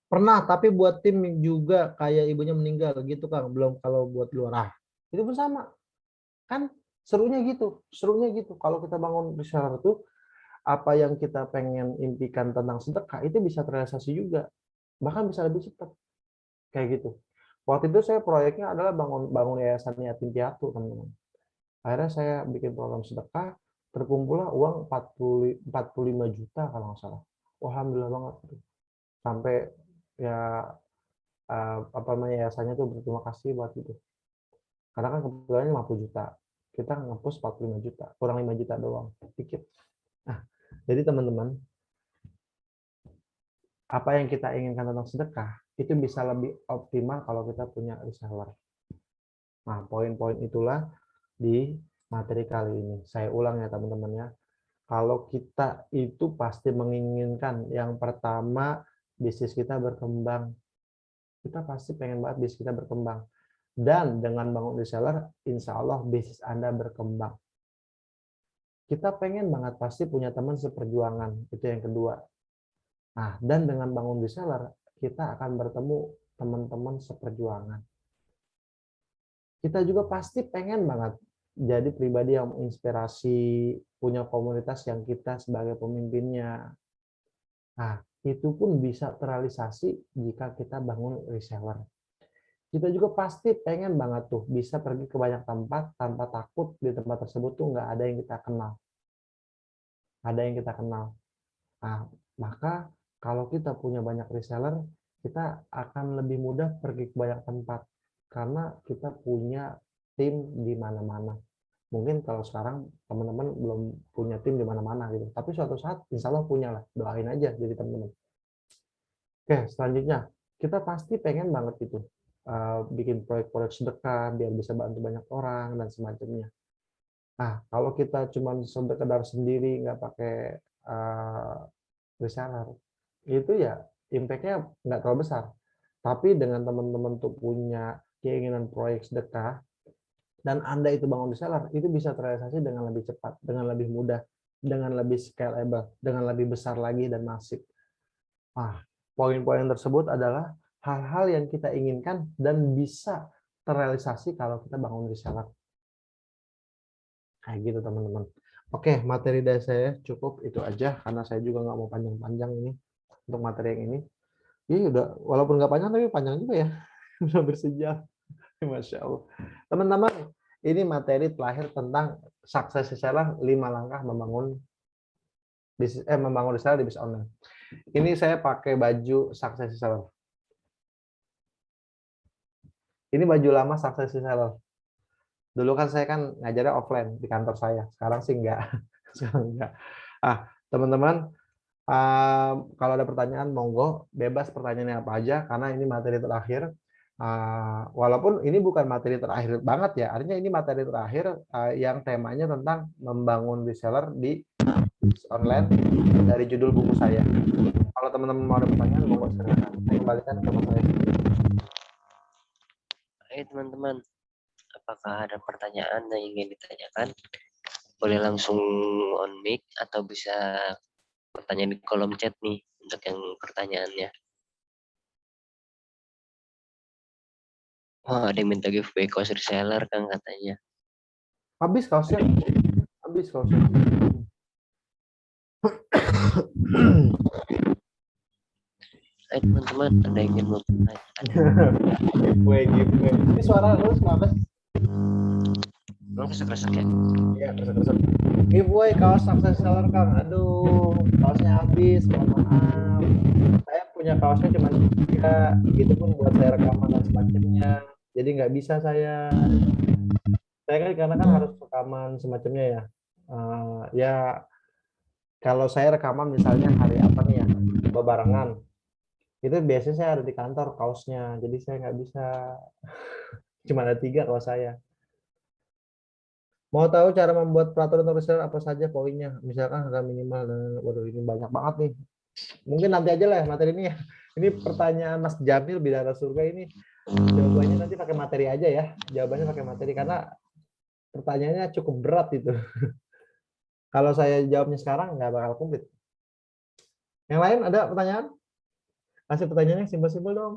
Pernah, tapi buat tim juga kayak ibunya meninggal gitu Kang. Belum kalau buat luar. Itu pun sama. Kan serunya gitu. Serunya gitu. Kalau kita bangun reseller itu, apa yang kita pengen impikan tentang sedekah itu bisa terrealisasi juga. Bahkan bisa lebih cepat. Kayak gitu. Waktu itu saya proyeknya adalah bangun bangun yayasan yatim piatu, teman-teman. Akhirnya saya bikin program sedekah, terkumpullah uang 45 juta kalau nggak salah. Alhamdulillah banget. Sampai ya apa namanya yayasannya tuh berterima kasih buat itu. Karena kan kebetulan 50 juta. Kita ngapus 45 juta, kurang 5 juta doang. Dikit. Nah, jadi teman-teman, apa yang kita inginkan tentang sedekah itu bisa lebih optimal kalau kita punya reseller. Nah, poin-poin itulah di materi kali ini. Saya ulang ya teman-teman ya. Kalau kita itu pasti menginginkan yang pertama bisnis kita berkembang. Kita pasti pengen banget bisnis kita berkembang. Dan dengan bangun reseller, insya Allah bisnis Anda berkembang. Kita pengen banget pasti punya teman seperjuangan. Itu yang kedua. Nah, dan dengan bangun reseller, kita akan bertemu teman-teman seperjuangan. Kita juga pasti pengen banget jadi pribadi yang menginspirasi, punya komunitas yang kita sebagai pemimpinnya. Nah, itu pun bisa terrealisasi jika kita bangun reseller. Kita juga pasti pengen banget tuh bisa pergi ke banyak tempat tanpa takut di tempat tersebut tuh nggak ada yang kita kenal. Ada yang kita kenal. Nah, maka kalau kita punya banyak reseller, kita akan lebih mudah pergi ke banyak tempat karena kita punya tim di mana-mana. Mungkin kalau sekarang teman-teman belum punya tim di mana-mana gitu, tapi suatu saat insya Allah punya lah, doain aja jadi teman-teman. Oke, selanjutnya kita pasti pengen banget gitu bikin proyek-proyek sedekah biar bisa bantu banyak orang dan semacamnya. Nah, kalau kita cuma sekedar sendiri nggak pakai reseller, itu ya impact-nya nggak terlalu besar. Tapi dengan teman-teman tuh punya keinginan proyek sedekah, dan Anda itu bangun reseller, itu bisa terrealisasi dengan lebih cepat, dengan lebih mudah, dengan lebih scalable, dengan lebih besar lagi dan masif. Nah, poin-poin tersebut adalah hal-hal yang kita inginkan dan bisa terrealisasi kalau kita bangun reseller. Kayak gitu teman-teman. Oke, materi dari saya cukup itu aja karena saya juga nggak mau panjang-panjang ini untuk materi yang ini. Iya udah, walaupun nggak panjang tapi panjang juga ya, udah bersejam. Masya Allah. Teman-teman, ini materi terakhir tentang sukses reseller 5 langkah membangun bisnis membangun reseller di bisnis online. Ini saya pakai baju sukses reseller. Ini baju lama sukses reseller. Dulu kan saya kan ngajarnya offline di kantor saya. Sekarang sih enggak. Sekarang enggak. Teman-teman, kalau ada pertanyaan monggo, bebas pertanyaannya apa aja karena ini materi terakhir. Walaupun ini bukan materi terakhir banget ya, artinya ini materi terakhir yang temanya tentang membangun reseller di online dari judul buku saya. Kalau teman-teman mau ada pertanyaan, monggo silakan. Saya kembalikan ke Mas saya. Hai teman-teman, apakah ada pertanyaan yang ingin ditanyakan? Boleh langsung on mic atau bisa bertanya di kolom chat nih untuk yang pertanyaannya. Oh, ada yang minta giveaway kaos reseller kan katanya. Habis kaosnya. Habis kaosnya. Hai teman-teman, ada yang ingin mau tanya? Giveaway. Ini suara lu kenapa sih? Emang kesek-kesek ya? Iya, kesek-kesek. Giveaway kaos sukses seller Kang. Aduh, kaosnya habis. Mohon maaf. Saya punya kaosnya cuma 3, itu pun buat saya rekaman dan semacamnya. Jadi nggak bisa saya. Saya kan karena kan harus rekaman semacamnya ya. Ya kalau saya rekaman misalnya hari apa nih ya, bebarengan. Itu biasanya saya ada di kantor kaosnya. Jadi saya nggak bisa. Cuma ada 3 kaos saya. Mau tahu cara membuat peraturan untuk reseller apa saja poinnya? Misalkan harga minimal dan waduh ini banyak banget nih. Mungkin nanti aja lah materi ini ya. Ini pertanyaan Mas Jamil Bidara Surga ini jawabannya nanti pakai materi aja ya. Jawabannya pakai materi karena pertanyaannya cukup berat itu. Kalau saya jawabnya sekarang nggak bakal komplit. Yang lain ada pertanyaan? Kasih pertanyaannya simpel-simpel dong.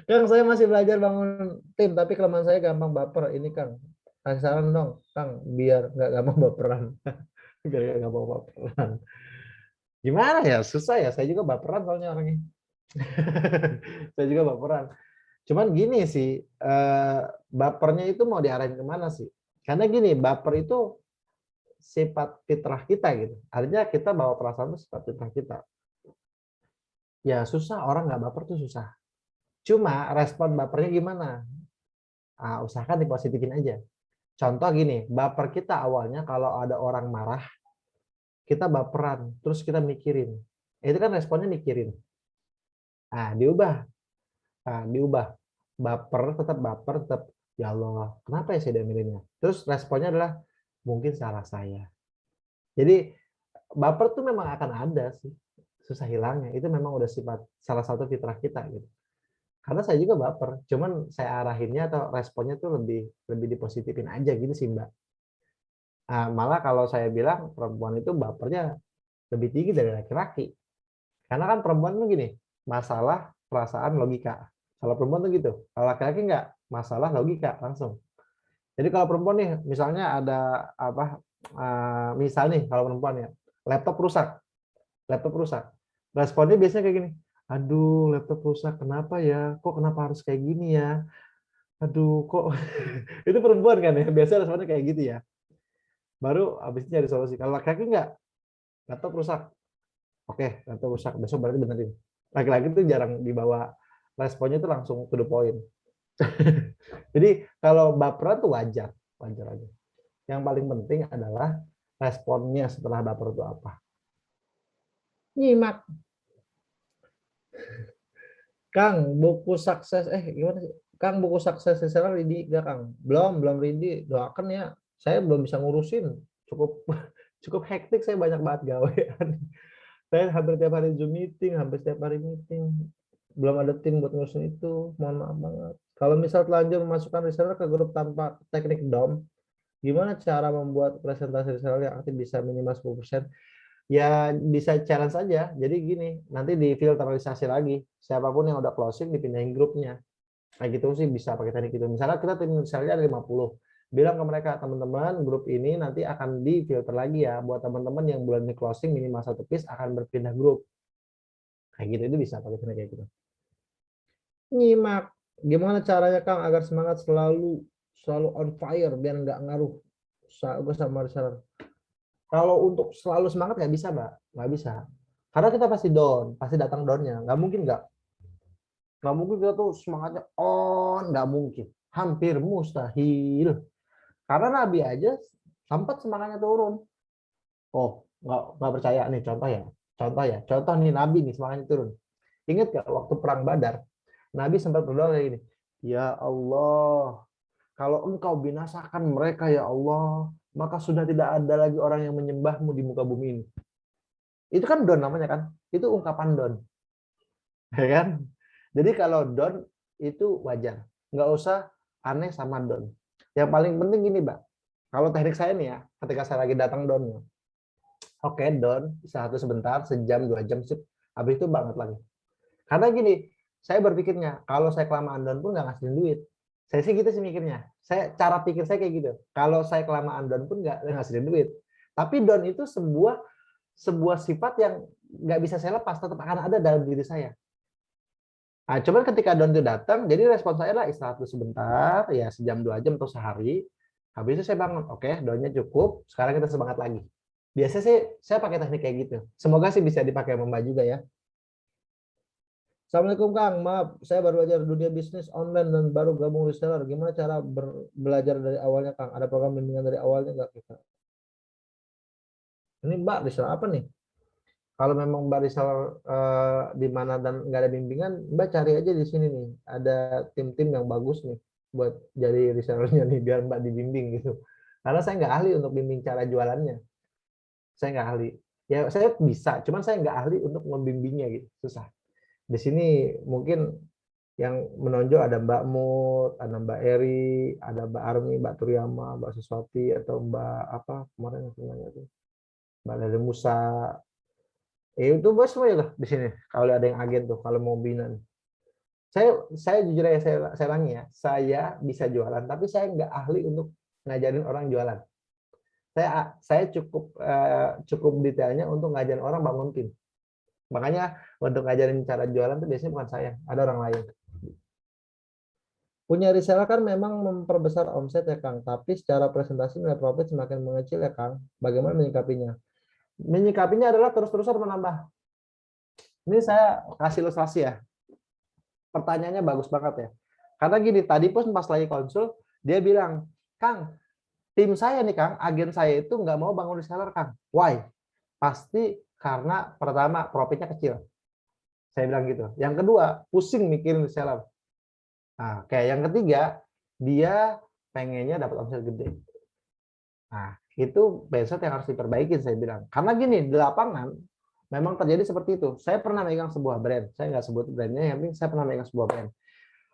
Kang, saya masih belajar bangun tim, tapi kelemahan saya gampang baper. Ini Kang, kasih saran dong, Kang, biar nggak gampang baperan. Biar nggak gampang baperan. Gimana ya? Susah ya. Saya juga baperan soalnya orangnya. Saya juga baperan. Cuman gini sih, bapernya itu mau diarahin kemana sih? Karena gini, baper itu sifat fitrah kita gitu. Artinya kita bawa perasaan itu sifat fitrah kita. Ya susah, orang nggak baper tuh susah. Cuma respon bapernya gimana? Usahakan dipositifin aja. Contoh gini, baper kita awalnya kalau ada orang marah, kita baperan, terus kita mikirin. Itu kan responnya mikirin. Diubah. Diubah. Baper, tetap ya Allah, kenapa ya saya diamilinnya? Terus responnya adalah mungkin salah saya. Jadi baper tuh memang akan ada sih, susah hilangnya. Itu memang udah sifat salah satu fitrah kita gitu. Karena saya juga baper, cuman saya arahinnya atau responnya tuh lebih dipositifin aja gitu sih Mbak. Malah kalau saya bilang perempuan itu bapernya lebih tinggi dari laki-laki. Karena kan perempuan tuh gini, masalah perasaan logika. Kalau perempuan tuh gitu. Kalau laki-laki enggak, masalah logika langsung. Jadi kalau perempuan nih, misalnya ada apa? Misal nih kalau perempuan ya, laptop rusak. Responnya biasanya kayak gini. Aduh, laptop rusak. Kenapa ya? Kok kenapa harus kayak gini ya? Aduh, kok itu perempuan kan ya? Biasanya responnya kayak gitu ya. Baru habis itu cari solusi. Kalau laki-laki enggak, laptop rusak. Oke, laptop rusak. Besok berarti benerin. Laki-laki itu jarang dibawa responnya itu langsung to the point. Jadi kalau baperan tuh wajar aja. Yang paling penting adalah responnya setelah baper itu apa. Nyimak. Kang, buku sukses gimana sih? Kang, buku sukses seller ready gak Kang? Belum ready. Doakan ya. Saya belum bisa ngurusin. Cukup cukup hektik, saya banyak banget gawean. Saya hampir tiap hari Zoom meeting, hampir setiap hari meeting. Belum ada tim buat ngurusin itu. Mohon maaf banget. Kalau misal telanjur memasukkan reseller ke grup tanpa teknik DOM, gimana cara membuat presentasi reseller yang aktif bisa minimal 10%? Ya bisa challenge saja. Jadi gini, nanti difilterisasi lagi. Siapapun yang udah closing dipindahin grupnya. Kayak gitu sih bisa pakai teknik itu. Misalnya kita tim misalnya ada 50. Bilang ke mereka, teman-teman, grup ini nanti akan difilter lagi ya. Buat teman-teman yang bulan ini closing minimal 1 piece akan berpindah grup. Kayak gitu itu bisa pakai teknik kayak gitu. Nyimak. Gimana caranya Kang agar semangat selalu on fire biar nggak ngaruh gue sama reseller. Kalau untuk selalu semangat nggak bisa, Mbak. Nggak bisa. Karena kita pasti down, pasti datang downnya. Nggak mungkin nggak. Nggak mungkin kita tuh semangatnya on, nggak mungkin. Hampir mustahil. Karena Nabi aja sempat semangatnya turun. Oh, nggak percaya nih contoh ya. Contoh ya. Contoh nih Nabi nih semangatnya turun. Ingat nggak waktu perang Badar? Nabi sempat berdoa kayak gini. Ya Allah, kalau engkau binasakan mereka ya Allah, maka sudah tidak ada lagi orang yang menyembahmu di muka bumi ini. Itu kan don namanya kan? Itu ungkapan don. Ya kan? Jadi kalau don itu wajar. Nggak usah aneh sama don. Yang paling penting gini, Mbak. Kalau teknik saya nih ya, ketika saya lagi datang donnya. Oke, don, satu sebentar, sejam, 2 jam, sip. Habis itu banget lagi. Karena gini, saya berpikirnya, kalau saya kelamaan don pun nggak ngasihin duit. Saya sih gitu sih mikirnya. Cara pikir saya kayak gitu. Kalau saya kelamaan don pun nggak ngasihin duit. Tapi don itu sebuah sifat yang nggak bisa saya lepas, tetap akan ada dalam diri saya. Nah, cuman ketika don itu datang, jadi respon saya adalah istirahat dulu sebentar, ya sejam 2 jam atau sehari. Habis itu saya bangun, oke, donnya cukup, sekarang kita semangat lagi. Biasanya sih saya pakai teknik kayak gitu. Semoga sih bisa dipakai sama Mbak juga ya. Assalamualaikum Kang, maaf saya baru belajar dunia bisnis online dan baru gabung reseller. Gimana cara belajar dari awalnya Kang? Ada program bimbingan dari awalnya nggak kita? Ini Mbak reseller apa nih? Kalau memang Mbak reseller di mana dan nggak ada bimbingan, Mbak cari aja di sini nih. Ada tim-tim yang bagus nih buat jadi resellernya nih biar Mbak dibimbing gitu. Karena saya nggak ahli untuk bimbing cara jualannya. Saya nggak ahli. Ya saya bisa, cuman saya nggak ahli untuk membimbingnya gitu. Susah. Di sini mungkin yang menonjol ada Mbak Mut, ada Mbak Eri, ada Mbak Armi, Mbak Turyama, Mbak Suswati, atau Mbak apa kemarin yang sebenarnya itu, Mbak Lele Musa. Itu bos semua ya lah di sini. Kalau ada yang agen tuh, kalau mau bina. Saya jujur aja saya ulangi ya, saya bisa jualan, tapi saya nggak ahli untuk ngajarin orang jualan. Saya cukup detailnya untuk ngajarin orang bangun tim. Makanya untuk ngajarin cara jualan itu biasanya bukan saya, ada orang lain. Punya reseller kan memang memperbesar omset ya Kang, tapi secara presentasi nilai profit semakin mengecil ya Kang. Bagaimana menyikapinya? Menyikapinya adalah terus-terusan menambah. Ini saya kasih ilustrasi ya. Pertanyaannya bagus banget ya. Karena gini, tadi pun pas lagi konsul, dia bilang, Kang, tim saya nih Kang, agen saya itu nggak mau bangun reseller Kang. Why? Pasti karena pertama profitnya kecil. Saya bilang gitu. Yang kedua, pusing mikirin reseller. Nah, kayak yang ketiga, dia pengennya dapat omset gede. Nah, itu mindset yang harus diperbaiki, saya bilang. Karena gini, di lapangan memang terjadi seperti itu. Saya pernah megang sebuah brand. Saya nggak sebut brandnya, yang penting saya pernah megang sebuah brand.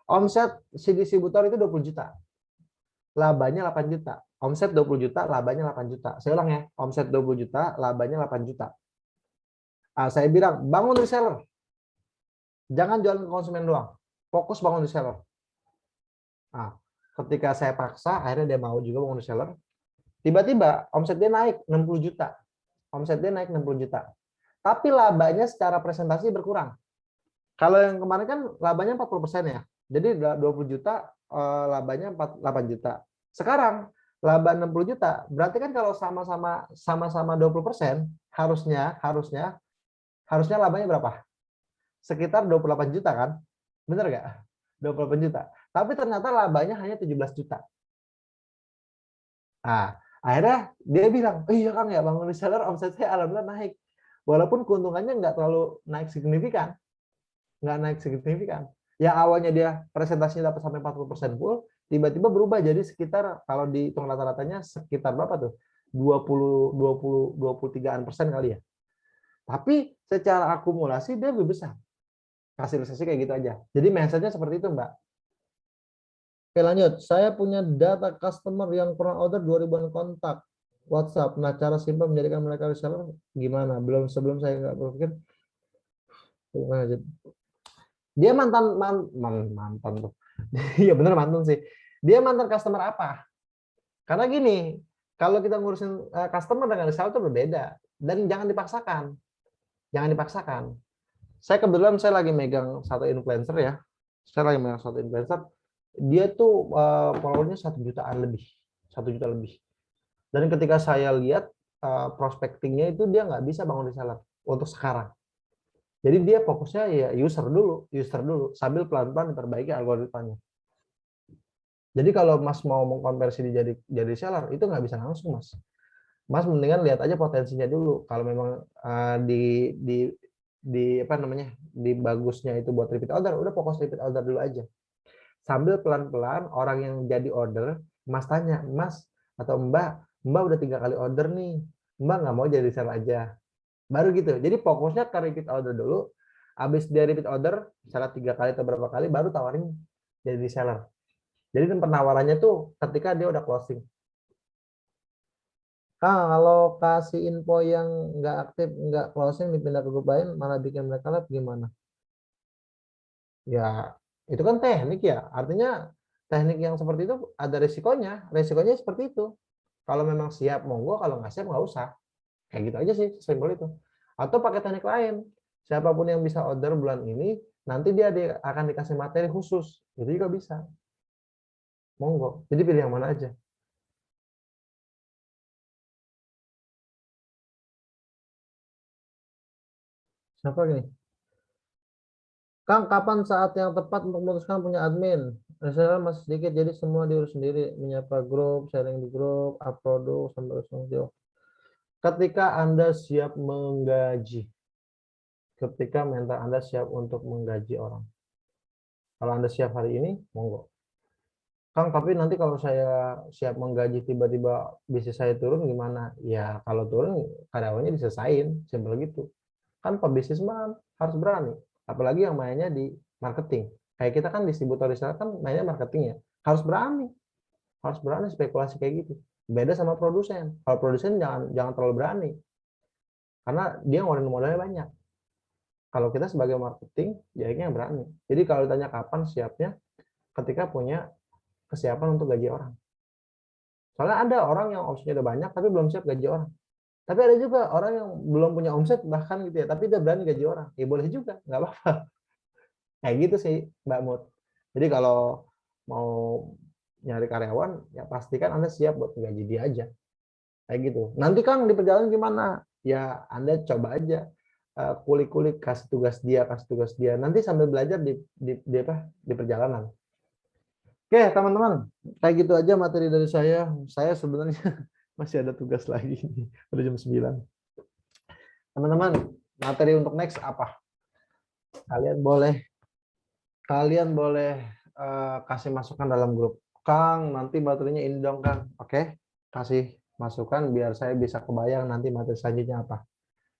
Omset si distributor itu 20 juta. Labanya 8 juta. Omset 20 juta, labanya 8 juta. Saya ulang ya, omset 20 juta, labanya 8 juta. Nah, saya bilang, bangun reseller. Jangan jualan ke konsumen doang. Fokus bangun reseller. Nah, ketika saya paksa, akhirnya dia mau juga bangun reseller. Tiba-tiba omset dia naik 60 juta. Omset dia naik 60 juta. Tapi labanya secara presentasi berkurang. Kalau yang kemarin kan labanya 40% ya. Jadi 20 juta, labanya 8 juta. Sekarang laba 60 juta, berarti kan kalau sama-sama 20%, harusnya labanya berapa? Sekitar 28 juta kan? Bener nggak? 28 juta. Tapi ternyata labanya hanya 17 juta. Nah, akhirnya dia bilang, oh iya Kang ya, bangun reseller omset saya alhamdulillah naik. Walaupun keuntungannya nggak terlalu naik signifikan. Nggak naik signifikan. Yang awalnya dia presentasinya dapat sampai 40% full, tiba-tiba berubah jadi sekitar, kalau dihitung rata-ratanya sekitar berapa tuh? 23-an persen kali ya. Tapi secara akumulasi dia lebih besar. Kasih ilustrasi kayak gitu aja. Jadi mindset-nya seperti itu, Mbak. Oke, lanjut. Saya punya data customer yang pernah order 2000-an kontak WhatsApp. Nah, cara simpel menjadikan mereka reseller gimana? Sebelum saya nggak berpikir. Dia mantan tuh. Iya bener mantan sih. Dia mantan customer apa? Karena gini, kalau kita ngurusin customer dengan reseller itu berbeda dan jangan dipaksakan. Jangan dipaksakan. Kebetulan saya lagi megang satu influencer ya. Saya lagi megang satu influencer. Dia tuh followernya 1 jutaan lebih, 1 juta lebih. Dan ketika saya lihat prospectingnya itu dia nggak bisa bangun reseller untuk sekarang. Jadi dia fokusnya ya user dulu, sambil pelan-pelan diperbaiki algoritmanya. Jadi kalau Mas mau mengkonversi jadi seller itu nggak bisa langsung, Mas. Mas mendingan lihat aja potensinya dulu. Kalau memang di apa namanya di bagusnya itu buat repeat order, udah fokus repeat order dulu aja. Sambil pelan-pelan orang yang jadi order, Mas tanya, Mas atau Mbak udah 3 kali order nih, Mbak nggak mau jadi seller aja. Baru gitu. Jadi fokusnya ke repeat order dulu. Habis dia repeat order, misalnya 3 kali atau berapa kali, baru tawarin jadi reseller. Jadi penawarannya tuh ketika dia udah closing. Kalau kasih info yang nggak aktif, nggak closing, dipindah ke grup lain, malah bikin mereka live gimana? Ya, itu kan teknik ya. Artinya teknik yang seperti itu ada resikonya. Resikonya seperti itu. Kalau memang siap, monggo. Kalau nggak siap, nggak usah. Kayak gitu aja sih, simpel itu. Atau pakai teknik lain. Siapapun yang bisa order bulan ini, nanti dia akan dikasih materi khusus. Itu juga bisa. Monggo. Jadi pilih yang mana aja. Siapa gini? Kang, kapan saat yang tepat untuk memutuskan punya admin? Reseller masih sedikit, jadi semua diurus sendiri. Menyapa grup, sharing di grup, up produk, sampai ujung. Ketika Anda siap menggaji, ketika mental Anda siap untuk menggaji orang. Kalau Anda siap hari ini, monggo. Kang, tapi nanti kalau saya siap menggaji tiba-tiba bisnis saya turun gimana? Ya, kalau turun karyawannya diselesain, simpel gitu. Kan pebisnis mah harus berani. Apalagi yang mainnya di marketing. Kayak kita kan distributor di sana kan mainnya marketing ya. Harus berani. Harus berani spekulasi kayak gitu. Beda sama produsen. Kalau produsen jangan terlalu berani. Karena dia ngeluarin modalnya banyak. Kalau kita sebagai marketing, ya yang berani. Jadi kalau ditanya kapan siapnya, ketika punya kesiapan untuk gaji orang. Soalnya ada orang yang omsetnya udah banyak tapi belum siap gaji orang. Tapi ada juga orang yang belum punya omset bahkan gitu ya, tapi dia berani gaji orang. Ya boleh juga, nggak apa-apa. Kayak gitu sih, Mbak Mut. Jadi kalau mau nyari karyawan, ya pastikan Anda siap buat gaji dia aja. Kayak gitu. Nanti Kang di perjalanan gimana? Ya Anda coba aja kulik-kulik, kasih tugas dia. Nanti sambil belajar di perjalanan. Oke, teman-teman, kayak gitu aja materi dari saya. Saya sebenarnya masih ada tugas lagi. Udah jam 9. Teman-teman, materi untuk next apa? Kalian boleh kasih masukan dalam grup. Kang, nanti materinya ini dong, Kang. Oke, kasih masukan biar saya bisa kebayang nanti materi selanjutnya apa.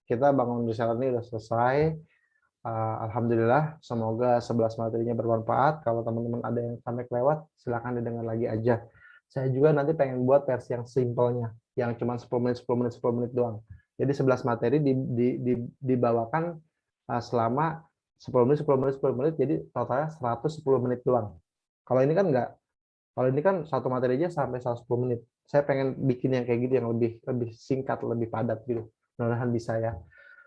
Kita bangun reseller ini udah selesai. Alhamdulillah, semoga 11 materinya bermanfaat. Kalau teman-teman ada yang sampai kelewat, silahkan didengar lagi aja. Saya juga nanti pengen buat versi yang simpelnya, yang cuma 10 menit, 10 menit, 10 menit doang. Jadi 11 materi dibawakan selama 10 menit, 10 menit, 10 menit, jadi totalnya 110 menit doang. Kalau ini kan enggak. Kalau ini kan satu materi aja sampai 110 menit. Saya pengen bikin yang kayak gitu, yang lebih singkat, lebih padat gitu. Mudah-mudahan bisa ya.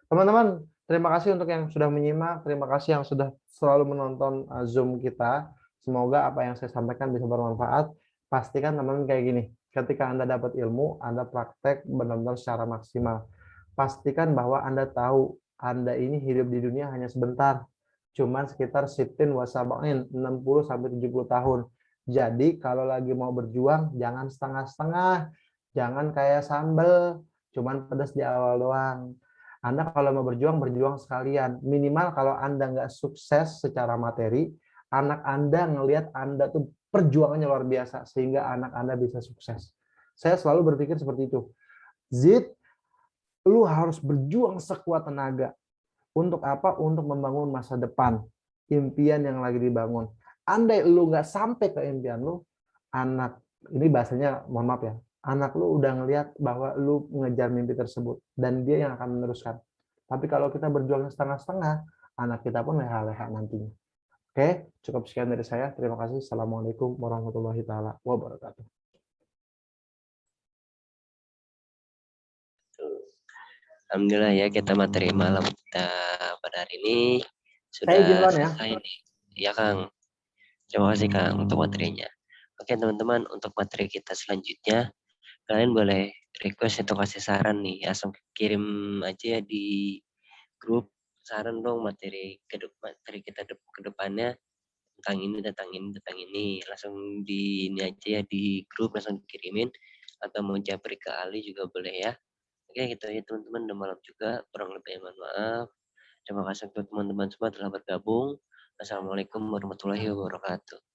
Teman-teman, terima kasih untuk yang sudah menyimak, terima kasih yang sudah selalu menonton Zoom kita. Semoga apa yang saya sampaikan bisa bermanfaat. Pastikan teman-teman kayak gini, ketika Anda dapat ilmu, Anda praktek benar-benar secara maksimal. Pastikan bahwa Anda tahu Anda ini hidup di dunia hanya sebentar, cuman sekitar 60 sampai 70 tahun. Jadi kalau lagi mau berjuang, jangan setengah-setengah, jangan kayak sambel, cuman pedas di awal doang. Anda kalau mau berjuang, berjuang sekalian. Minimal kalau Anda nggak sukses secara materi, anak Anda ngelihat Anda tuh perjuangannya luar biasa, sehingga anak Anda bisa sukses. Saya selalu berpikir seperti itu. Zid, lu harus berjuang sekuat tenaga. Untuk apa? Untuk membangun masa depan. impian yang lagi dibangun. Andai lu nggak sampai ke impian lu, anak ini bahasanya mohon maaf ya, anak lu udah ngelihat bahwa lu mengejar mimpi tersebut dan dia yang akan meneruskan. Tapi kalau kita berjuang setengah-setengah, anak kita pun leha-leha nantinya. Oke, cukup sekian dari saya. Terima kasih. Assalamualaikum warahmatullahi taala wabarakatuh. Alhamdulillah ya, kita materi malam kita pada hari ini Saya izin sudah duluan ya. selesai nih. Ya Kang, terima kasih Kang untuk materinya. Oke teman-teman, untuk materi kita selanjutnya, kalian boleh request atau kasih saran nih, langsung kirim aja ya di grup saran dong materi kita ke depannya tentang ini, tentang ini, tentang ini. Langsung di ini aja ya di grup, langsung dikirimin atau mau japri ke Ali juga boleh ya. Oke, gitu ya teman-teman, udah malam juga, kurang lebih mohon maaf. Terima kasih untuk teman-teman semua telah bergabung. Assalamualaikum warahmatullahi wabarakatuh.